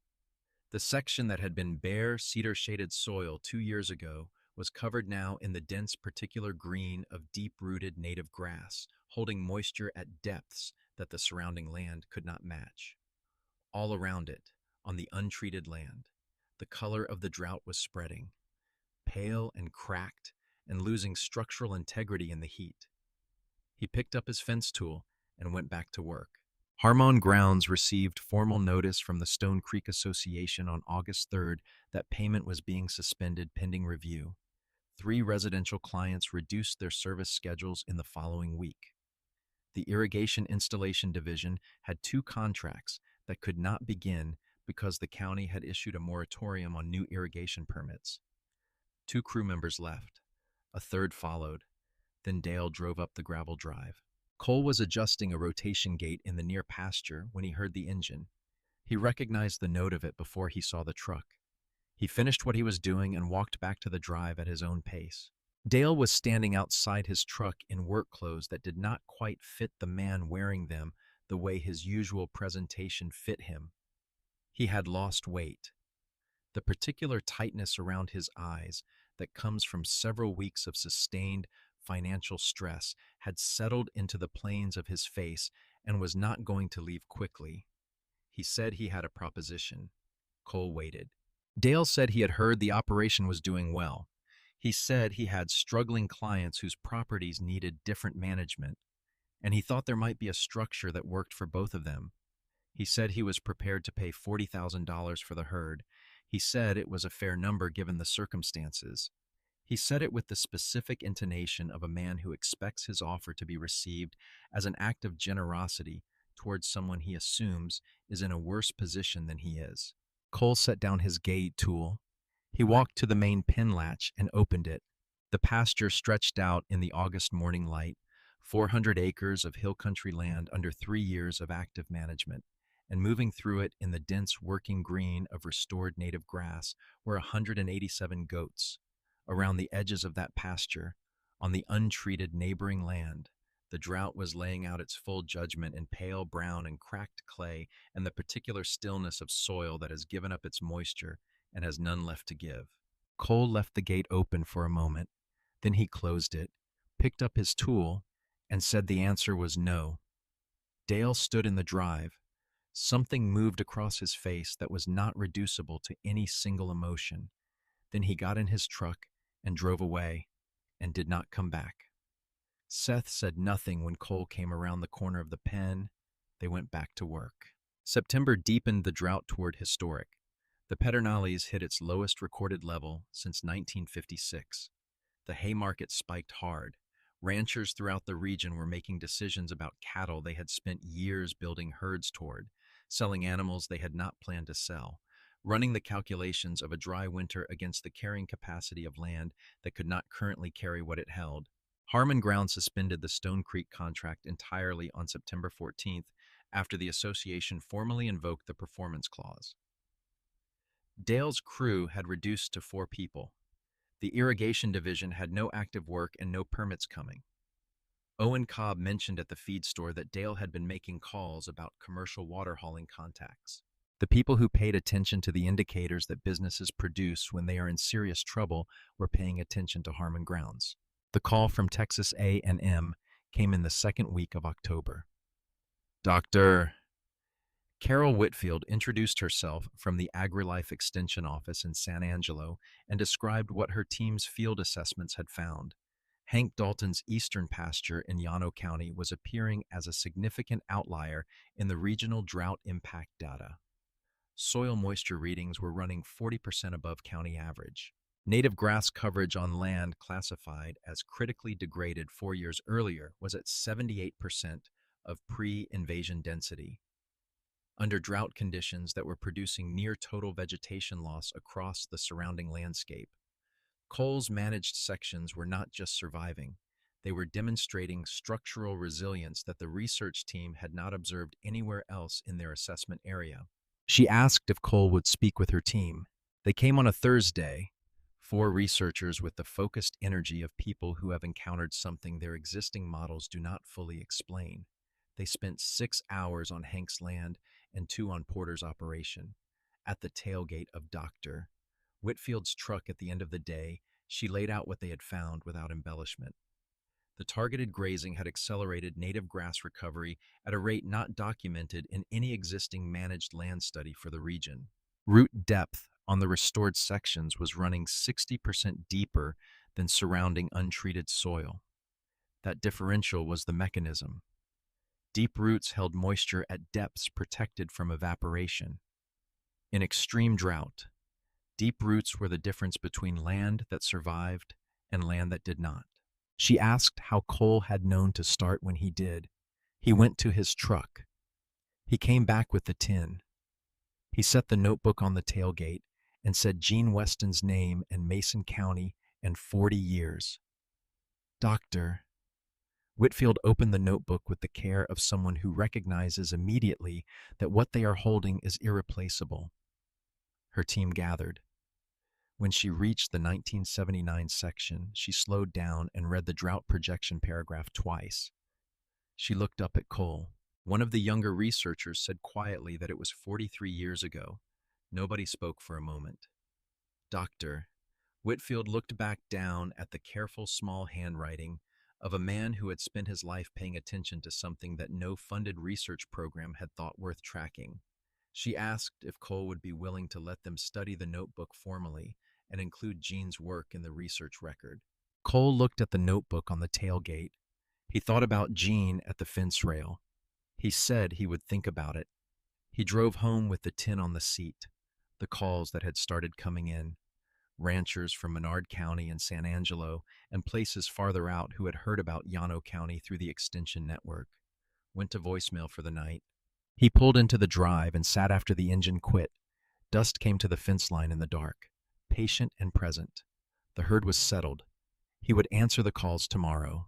The section that had been bare, cedar-shaded soil 2 years ago was covered now in the dense particular green of deep-rooted native grass, holding moisture at depths that the surrounding land could not match. All around it, on the untreated land, the color of the drought was spreading, pale and cracked and losing structural integrity in the heat. He picked up his fence tool and went back to work. Harmon Grounds received formal notice from the Stone Creek Association on August 3rd that payment was being suspended pending review. 3 residential clients reduced their service schedules in the following week. The Irrigation Installation Division had 2 contracts that could not begin because the county had issued a moratorium on new irrigation permits. 2 crew members left. A 3rd followed. Then Dale drove up the gravel drive. Cole was adjusting a rotation gate in the near pasture when he heard the engine. He recognized the note of it before he saw the truck. He finished what he was doing and walked back to the drive at his own pace. Dale was standing outside his truck in work clothes that did not quite fit the man wearing them the way his usual presentation fit him. He had lost weight. The particular tightness around his eyes that comes from several weeks of sustained financial stress had settled into the planes of his face and was not going to leave quickly. He said he had a proposition. Cole waited. Dale said he had heard the operation was doing well. He said he had struggling clients whose properties needed different management, and he thought there might be a structure that worked for both of them. He said he was prepared to pay $40,000 for the herd. He said it was a fair number given the circumstances. He said it with the specific intonation of a man who expects his offer to be received as an act of generosity towards someone he assumes is in a worse position than he is. Cole set down his gate tool. He walked to the main pin latch and opened it. The pasture stretched out in the August morning light, 400 acres of hill country land under 3 years of active management, and moving through it in the dense working green of restored native grass were 187 goats. Around the edges of that pasture, on the untreated neighboring land, the drought was laying out its full judgment in pale brown and cracked clay and the particular stillness of soil that has given up its moisture and has none left to give. Cole left the gate open for a moment. Then he closed it, picked up his tool, and said the answer was no. Dale stood in the drive. Something moved across his face that was not reducible to any single emotion. Then he got in his truck and drove away and did not come back. Seth said nothing when Cole came around the corner of the pen. They went back to work. September deepened the drought toward historic. The Pedernales hit its lowest recorded level since 1956. The hay market spiked hard. Ranchers throughout the region were making decisions about cattle they had spent years building herds toward, selling animals they had not planned to sell, running the calculations of a dry winter against the carrying capacity of land that could not currently carry what it held. Harmon Ground suspended the Stone Creek contract entirely on September 14th after the association formally invoked the performance clause. Dale's crew had reduced to 4 people. The irrigation division had no active work and no permits coming. Owen Cobb mentioned at the feed store that Dale had been making calls about commercial water hauling contacts. The people who paid attention to the indicators that businesses produce when they are in serious trouble were paying attention to Harmon Grounds. The call from Texas A&M came in the second week of October. Dr. Carol Whitfield introduced herself from the AgriLife Extension Office in San Angelo and described what her team's field assessments had found. Hank Dalton's eastern pasture in Llano County was appearing as a significant outlier in the regional drought impact data. Soil moisture readings were running 40% above county average. Native grass coverage on land classified as critically degraded 4 years earlier was at 78% of pre-invasion density. Under drought conditions that were producing near total vegetation loss across the surrounding landscape, Cole's managed sections were not just surviving, they were demonstrating structural resilience that the research team had not observed anywhere else in their assessment area. She asked if Cole would speak with her team. They came on a Thursday, 4 researchers with the focused energy of people who have encountered something their existing models do not fully explain. They spent 6 hours on Hank's land and 2 on Porter's operation. At the tailgate of Dr. Whitfield's truck at the end of the day, she laid out what they had found without embellishment. The targeted grazing had accelerated native grass recovery at a rate not documented in any existing managed land study for the region. Root depth on the restored sections was running 60% deeper than surrounding untreated soil. That differential was the mechanism. Deep roots held moisture at depths protected from evaporation. In extreme drought, deep roots were the difference between land that survived and land that did not. She asked how Cole had known to start when he did. He went to his truck. He came back with the tin. He set the notebook on the tailgate and said Gene Weston's name and Mason County and 40 years. Doctor. Whitfield opened the notebook with the care of someone who recognizes immediately that what they are holding is irreplaceable. Her team gathered. When she reached the 1979 section, she slowed down and read the drought projection paragraph twice. She looked up at Cole. One of the younger researchers said quietly that it was 43 years ago. Nobody spoke for a moment. Doctor. Whitfield looked back down at the careful small handwriting of a man who had spent his life paying attention to something that no funded research program had thought worth tracking. She asked if Cole would be willing to let them study the notebook formally and include Gene's work in the research record. Cole looked at the notebook on the tailgate. He thought about Gene at the fence rail. He said he would think about it. He drove home with the tin on the seat, the calls that had started coming in. Ranchers from Menard County and San Angelo and places farther out who had heard about Llano County through the Extension Network. Went to voicemail for the night. He pulled into the drive and sat after the engine quit. Dust came to the fence line in the dark. patient and present. The herd was settled. He would answer the calls tomorrow.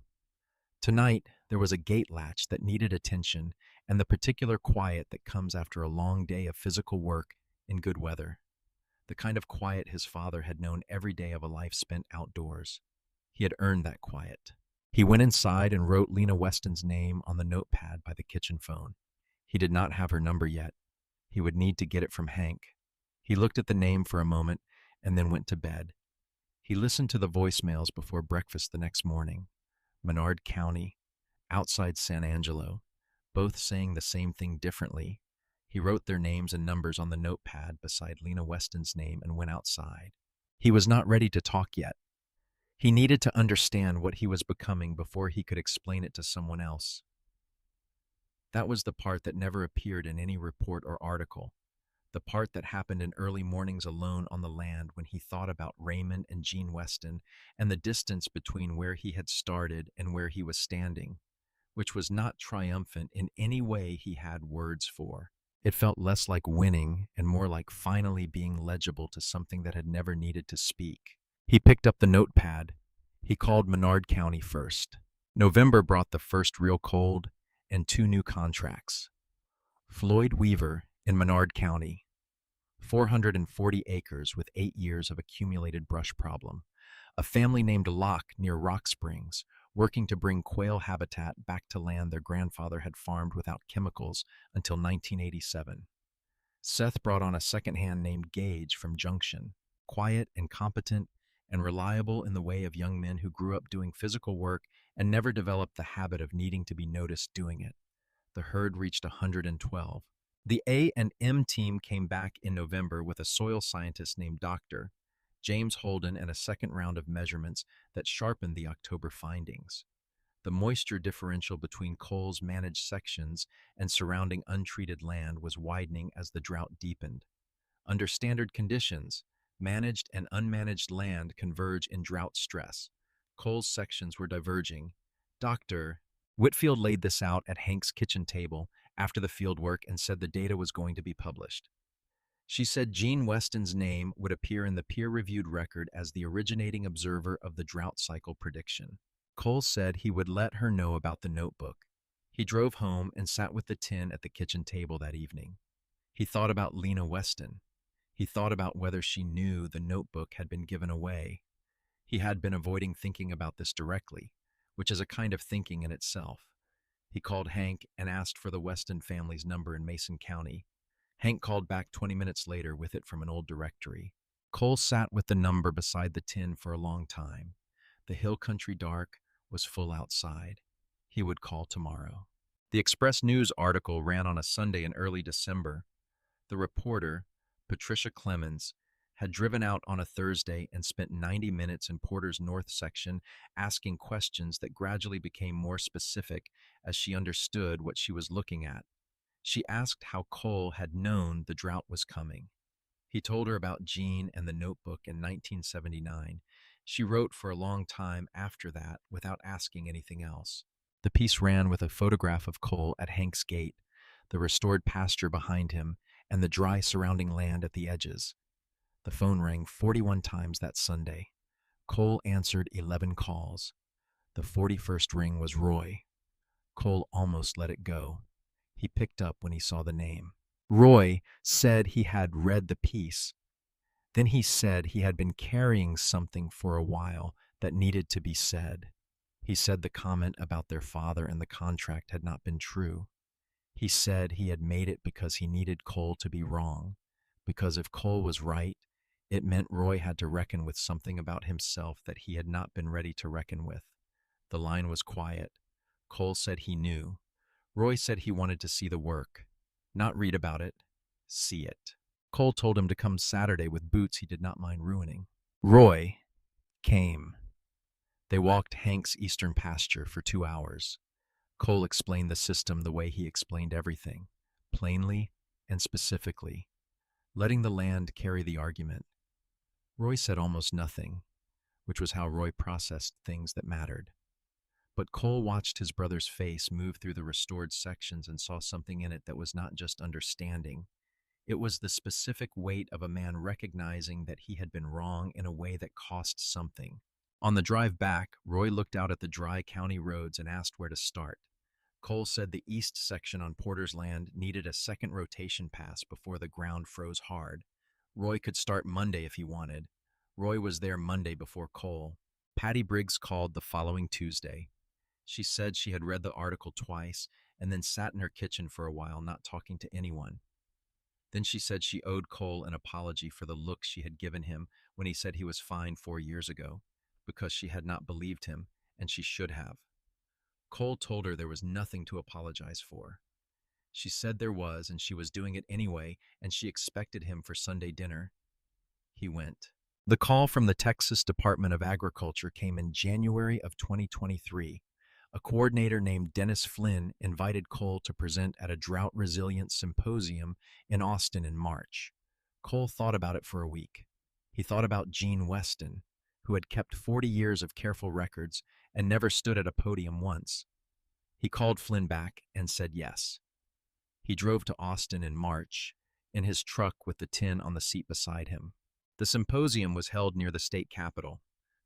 Tonight, there was a gate latch that needed attention and the particular quiet that comes after a long day of physical work in good weather. The kind of quiet his father had known every day of a life spent outdoors. He had earned that quiet. He went inside and wrote Lena Weston's name on the notepad by the kitchen phone. He did not have her number yet. He would need to get it from Hank. He looked at the name for a moment and then went to bed. He listened to the voicemails before breakfast the next morning. Menard County, outside San Angelo, both saying the same thing differently. He wrote their names and numbers on the notepad beside Lena Weston's name and went outside. He was not ready to talk yet. He needed to understand what he was becoming before he could explain it to someone else. That was the part that never appeared in any report or article. The part that happened in early mornings alone on the land when he thought about Raymond and Jean Weston and the distance between where he had started and where he was standing, which was not triumphant in any way he had words for. It felt less like winning and more like finally being legible to something that had never needed to speak. He picked up the notepad. He called Menard County first. November brought the first real cold and 2 new contracts. Floyd Weaver in Menard County, 440 acres with 8 years of accumulated brush problem. A family named Locke near Rock Springs, working to bring quail habitat back to land their grandfather had farmed without chemicals until 1987. Seth brought on a second-hand named Gage from Junction, quiet and competent and reliable in the way of young men who grew up doing physical work and never developed the habit of needing to be noticed doing it. The herd reached 112. The A&M team came back in November with a soil scientist named Dr. James Holden and a second round of measurements that sharpened the October findings. The moisture differential between Cole's managed sections and surrounding untreated land was widening as the drought deepened. Under standard conditions, managed and unmanaged land converge in drought stress. Cole's sections were diverging. Dr. Whitfield laid this out at Hank's kitchen table after the field work and said the data was going to be published. She said Jean Weston's name would appear in the peer-reviewed record as the originating observer of the drought cycle prediction. Cole said he would let her know about the notebook. He drove home and sat with the tin at the kitchen table that evening. He thought about Lena Weston. He thought about whether she knew the notebook had been given away. He had been avoiding thinking about this directly, which is a kind of thinking in itself. He called Hank and asked for the Weston family's number in Mason County. Hank called back 20 minutes later with it from an old directory. Cole sat with the number beside the tin for a long time. The hill country dark was full outside. He would call tomorrow. The Express News article ran on a Sunday in early December. The reporter, Patricia Clemens, had driven out on a Thursday and spent 90 minutes in Porter's North section asking questions that gradually became more specific as she understood what she was looking at. She asked how Cole had known the drought was coming. He told her about Jean and the notebook in 1979. She wrote for a long time after that without asking anything else. The piece ran with a photograph of Cole at Hank's gate, the restored pasture behind him, and the dry surrounding land at the edges. The phone rang 41 times that Sunday. Cole answered 11 calls. The 41st ring was Roy. Cole almost let it go. He picked up when he saw the name. Roy said he had read the piece. Then he said he had been carrying something for a while that needed to be said. He said the comment about their father and the contract had not been true. He said he had made it because he needed Cole to be wrong, because if Cole was right, it meant Roy had to reckon with something about himself that he had not been ready to reckon with. The line was quiet. Cole said he knew. Roy said he wanted to see the work, not read about it, see it. Cole told him to come Saturday with boots he did not mind ruining. Roy came. They walked Hank's eastern pasture for 2 hours. Cole explained the system the way he explained everything, plainly and specifically, letting the land carry the argument. Roy said almost nothing, which was how Roy processed things that mattered. But Cole watched his brother's face move through the restored sections and saw something in it that was not just understanding. It was the specific weight of a man recognizing that he had been wrong in a way that cost something. On the drive back, Roy looked out at the dry county roads and asked where to start. Cole said the east section on Porter's Land needed a second rotation pass before the ground froze hard. Roy could start Monday if he wanted. Roy was there Monday before Cole. Patty Briggs called the following Tuesday. She said she had read the article twice and then sat in her kitchen for a while, not talking to anyone. Then she said she owed Cole an apology for the look she had given him when he said he was fine 4 years ago, because she had not believed him, and she should have. Cole told her there was nothing to apologize for. She said there was, and she was doing it anyway, and she expected him for Sunday dinner. He went. The call from the Texas Department of Agriculture came in January of 2023. A coordinator named Dennis Flynn invited Cole to present at a drought resilience symposium in Austin in March. Cole thought about it for a week. He thought about Gene Weston, who had kept 40 years of careful records and never stood at a podium once. He called Flynn back and said yes. He drove to Austin in March, in his truck with the tin on the seat beside him. The symposium was held near the state capitol.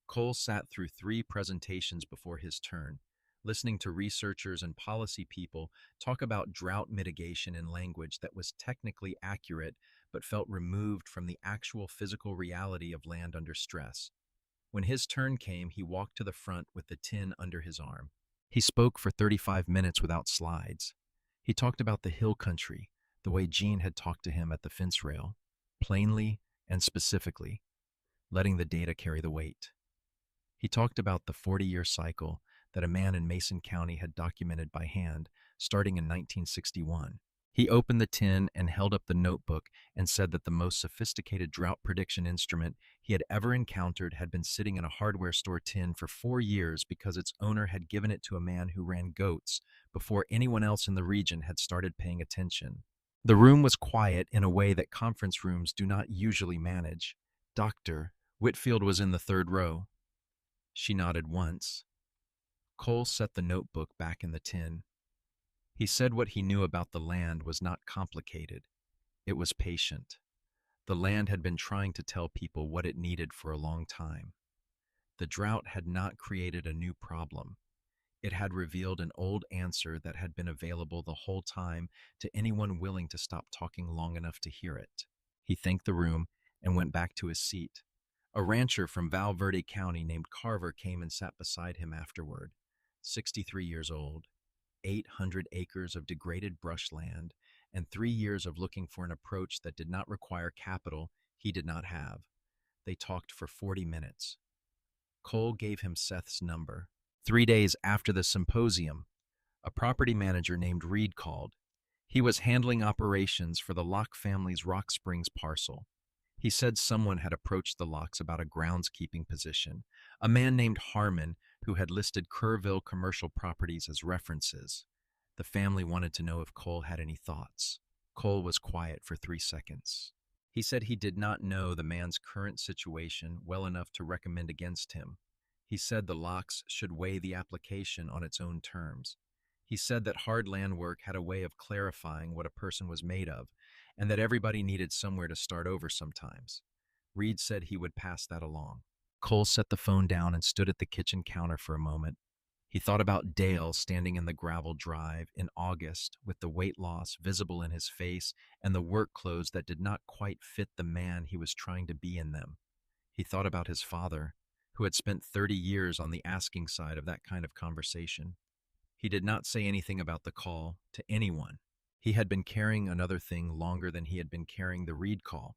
Cole sat through 3 presentations before his turn, listening to researchers and policy people talk about drought mitigation in language that was technically accurate but felt removed from the actual physical reality of land under stress. When his turn came, he walked to the front with the tin under his arm. He spoke for 35 minutes without slides. He talked about the hill country, the way Gene had talked to him at the fence rail, plainly and specifically, letting the data carry the weight. He talked about the 40-year cycle that a man in Mason County had documented by hand, starting in 1961. He opened the tin and held up the notebook and said that the most sophisticated drought prediction instrument he had ever encountered had been sitting in a hardware store tin for 4 years because its owner had given it to a man who ran goats before anyone else in the region had started paying attention. The room was quiet in a way that conference rooms do not usually manage. Dr. Whitfield was in the 3rd row. She nodded once. Cole set the notebook back in the tin. He said what he knew about the land was not complicated. It was patient. The land had been trying to tell people what it needed for a long time. The drought had not created a new problem. It had revealed an old answer that had been available the whole time to anyone willing to stop talking long enough to hear it. He thanked the room and went back to his seat. A rancher from Val Verde County named Carver came and sat beside him afterward. 63 years old, 800 acres of degraded brushland, and 3 years of looking for an approach that did not require capital he did not have. They talked for 40 minutes. Cole gave him Seth's number. 3 days after the symposium, a property manager named Reed called. He was handling operations for the Locke family's Rock Springs parcel. He said someone had approached the Locks about a groundskeeping position, a man named Harmon who had listed Kerrville commercial properties as references. The family wanted to know if Cole had any thoughts. Cole was quiet for 3 seconds. He said he did not know the man's current situation well enough to recommend against him. He said the Locks should weigh the application on its own terms. He said that hard land work had a way of clarifying what a person was made of, and that everybody needed somewhere to start over sometimes. Reed said he would pass that along. Cole set the phone down and stood at the kitchen counter for a moment. He thought about Dale standing in the gravel drive in August with the weight loss visible in his face and the work clothes that did not quite fit the man he was trying to be in them. He thought about his father, who had spent 30 years on the asking side of that kind of conversation. He did not say anything about the call to anyone. He had been carrying another thing longer than he had been carrying the Reed call.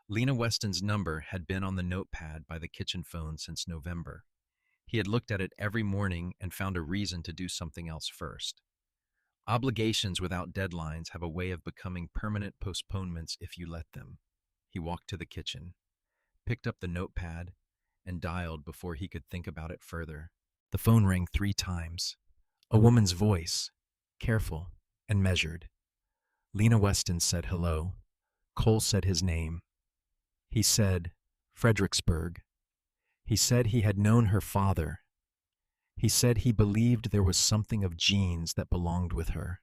Lena Weston's number had been on the notepad by the kitchen phone since November. He had looked at it every morning and found a reason to do something else first. Obligations without deadlines have a way of becoming permanent postponements if you let them. He walked to the kitchen, picked up the notepad, and dialed before he could think about it further. The phone rang 3 times. A woman's voice, careful and measured. Lena Weston said hello. Cole said his name. He said, Fredericksburg. He said he had known her father. He said he believed there was something of Jean's that belonged with her.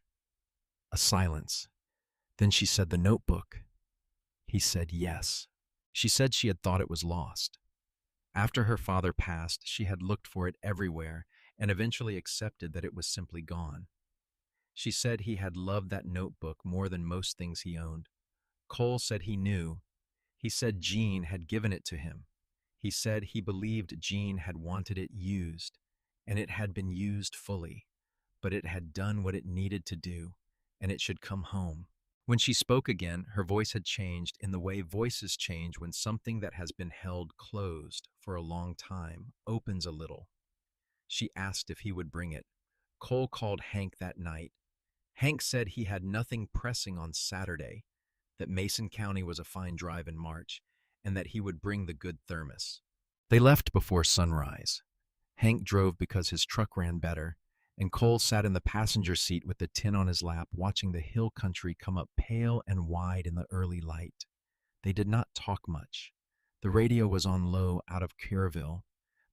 A silence. Then she said the notebook. He said yes. She said she had thought it was lost. After her father passed, she had looked for it everywhere and eventually accepted that it was simply gone. She said he had loved that notebook more than most things he owned. Cole said he knew. He said Jean had given it to him. He said he believed Jean had wanted it used, and it had been used fully, but it had done what it needed to do, and it should come home. When she spoke again, her voice had changed in the way voices change when something that has been held closed for a long time opens a little. She asked if he would bring it. Cole called Hank that night. Hank said he had nothing pressing on Saturday, that Mason County was a fine drive in March, and that he would bring the good thermos. They left before sunrise. Hank drove because his truck ran better, and Cole sat in the passenger seat with the tin on his lap, watching the hill country come up pale and wide in the early light. They did not talk much. The radio was on low out of Kerrville,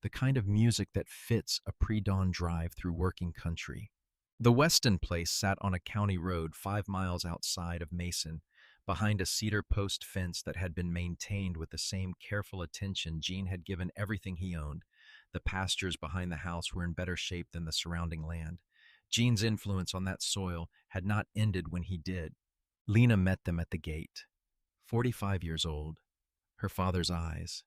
the kind of music that fits a pre-dawn drive through working country. The Weston place sat on a county road 5 miles outside of Mason, behind a cedar post fence that had been maintained with the same careful attention Jean had given everything he owned. The pastures behind the house were in better shape than the surrounding land. Jean's influence on that soil had not ended when he did. Lena met them at the gate. 45 years old, her father's eyes,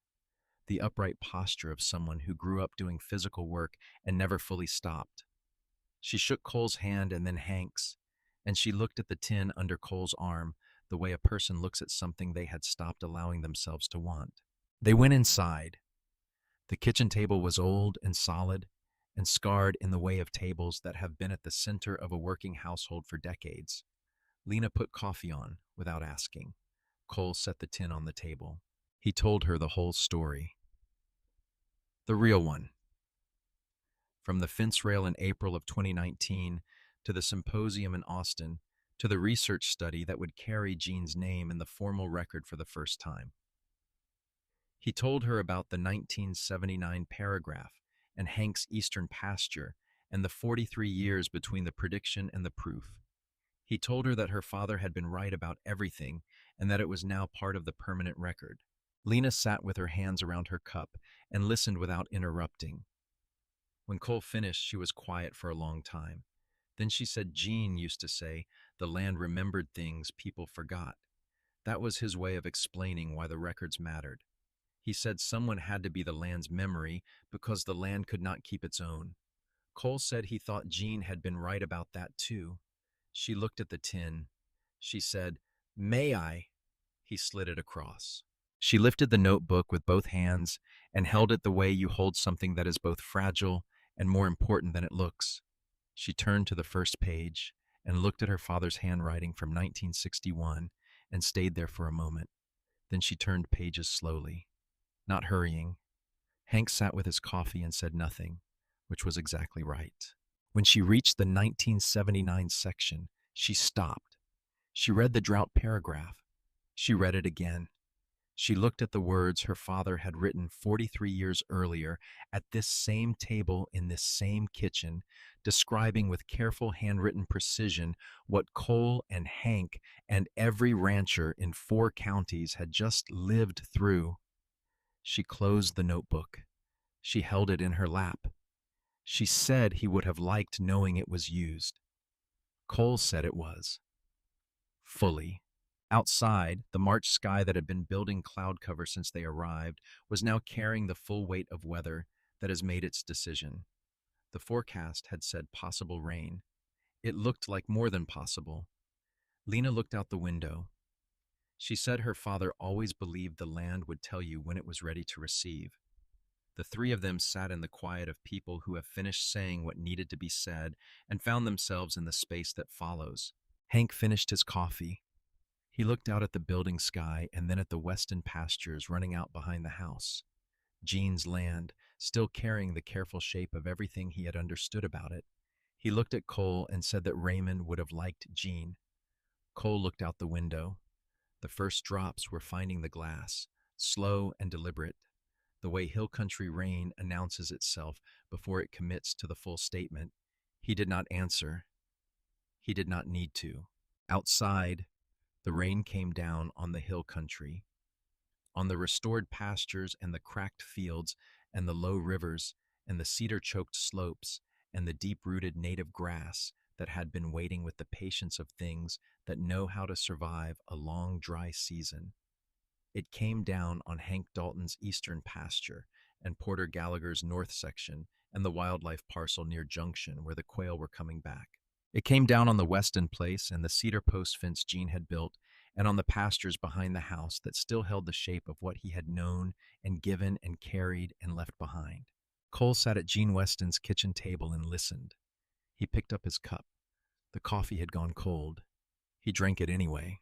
the upright posture of someone who grew up doing physical work and never fully stopped. She shook Cole's hand and then Hank's, and she looked at the tin under Cole's arm the way a person looks at something they had stopped allowing themselves to want. They went inside. The kitchen table was old and solid and scarred in the way of tables that have been at the center of a working household for decades. Lena put coffee on without asking. Cole set the tin on the table. He told her the whole story. The real one. From the fence rail in April of 2019 to the symposium in Austin to the research study that would carry Jean's name in the formal record for the first time. He told her about the 1979 paragraph and Hank's eastern pasture and the 43 years between the prediction and the proof. He told her that her father had been right about everything and that it was now part of the permanent record. Lena sat with her hands around her cup and listened without interrupting. When Cole finished, she was quiet for a long time. Then she said Jean used to say the land remembered things people forgot. That was his way of explaining why the records mattered. He said someone had to be the land's memory because the land could not keep its own. Cole said he thought Jean had been right about that too. She looked at the tin. She said, "May I?" He slid it across. She lifted the notebook with both hands and held it the way you hold something that is both fragile and more important than it looks. She turned to the first page and looked at her father's handwriting from 1961 and stayed there for a moment. Then she turned pages slowly, not hurrying. Hank sat with his coffee and said nothing, which was exactly right. When she reached the 1979 section, she stopped. She read the drought paragraph. She read it again. She looked at the words her father had written 43 years earlier at this same table in this same kitchen, describing with careful handwritten precision what Cole and Hank and every rancher in 4 counties had just lived through. She closed the notebook. She held it in her lap. She said he would have liked knowing it was used. Cole said it was. Fully. Outside, the March sky that had been building cloud cover since they arrived was now carrying the full weight of weather that has made its decision. The forecast had said possible rain. It looked like more than possible. Lena looked out the window. She said her father always believed the land would tell you when it was ready to receive. The 3 of them sat in the quiet of people who have finished saying what needed to be said and found themselves in the space that follows. Hank finished his coffee. He looked out at the building sky and then at the Weston pastures running out behind the house. Jean's land, still carrying the careful shape of everything he had understood about it. He looked at Cole and said that Raymond would have liked Jean. Cole looked out the window. The first drops were finding the glass, slow and deliberate, the way hill country rain announces itself before it commits to the full statement. He did not answer. He did not need to. Outside, The rain came down on the hill country, on the restored pastures and the cracked fields and the low rivers and the cedar-choked slopes and the deep-rooted native grass that had been waiting with the patience of things that know how to survive a long, dry season. It came down on Hank Dalton's eastern pasture and Porter Gallagher's north section and the wildlife parcel near Junction where the quail were coming back. It came down on the Weston place and the cedar post fence Gene had built, and on the pastures behind the house that still held the shape of what he had known and given and carried and left behind. Cole sat at Gene Weston's kitchen table and listened. He picked up his cup. The coffee had gone cold. He drank it anyway.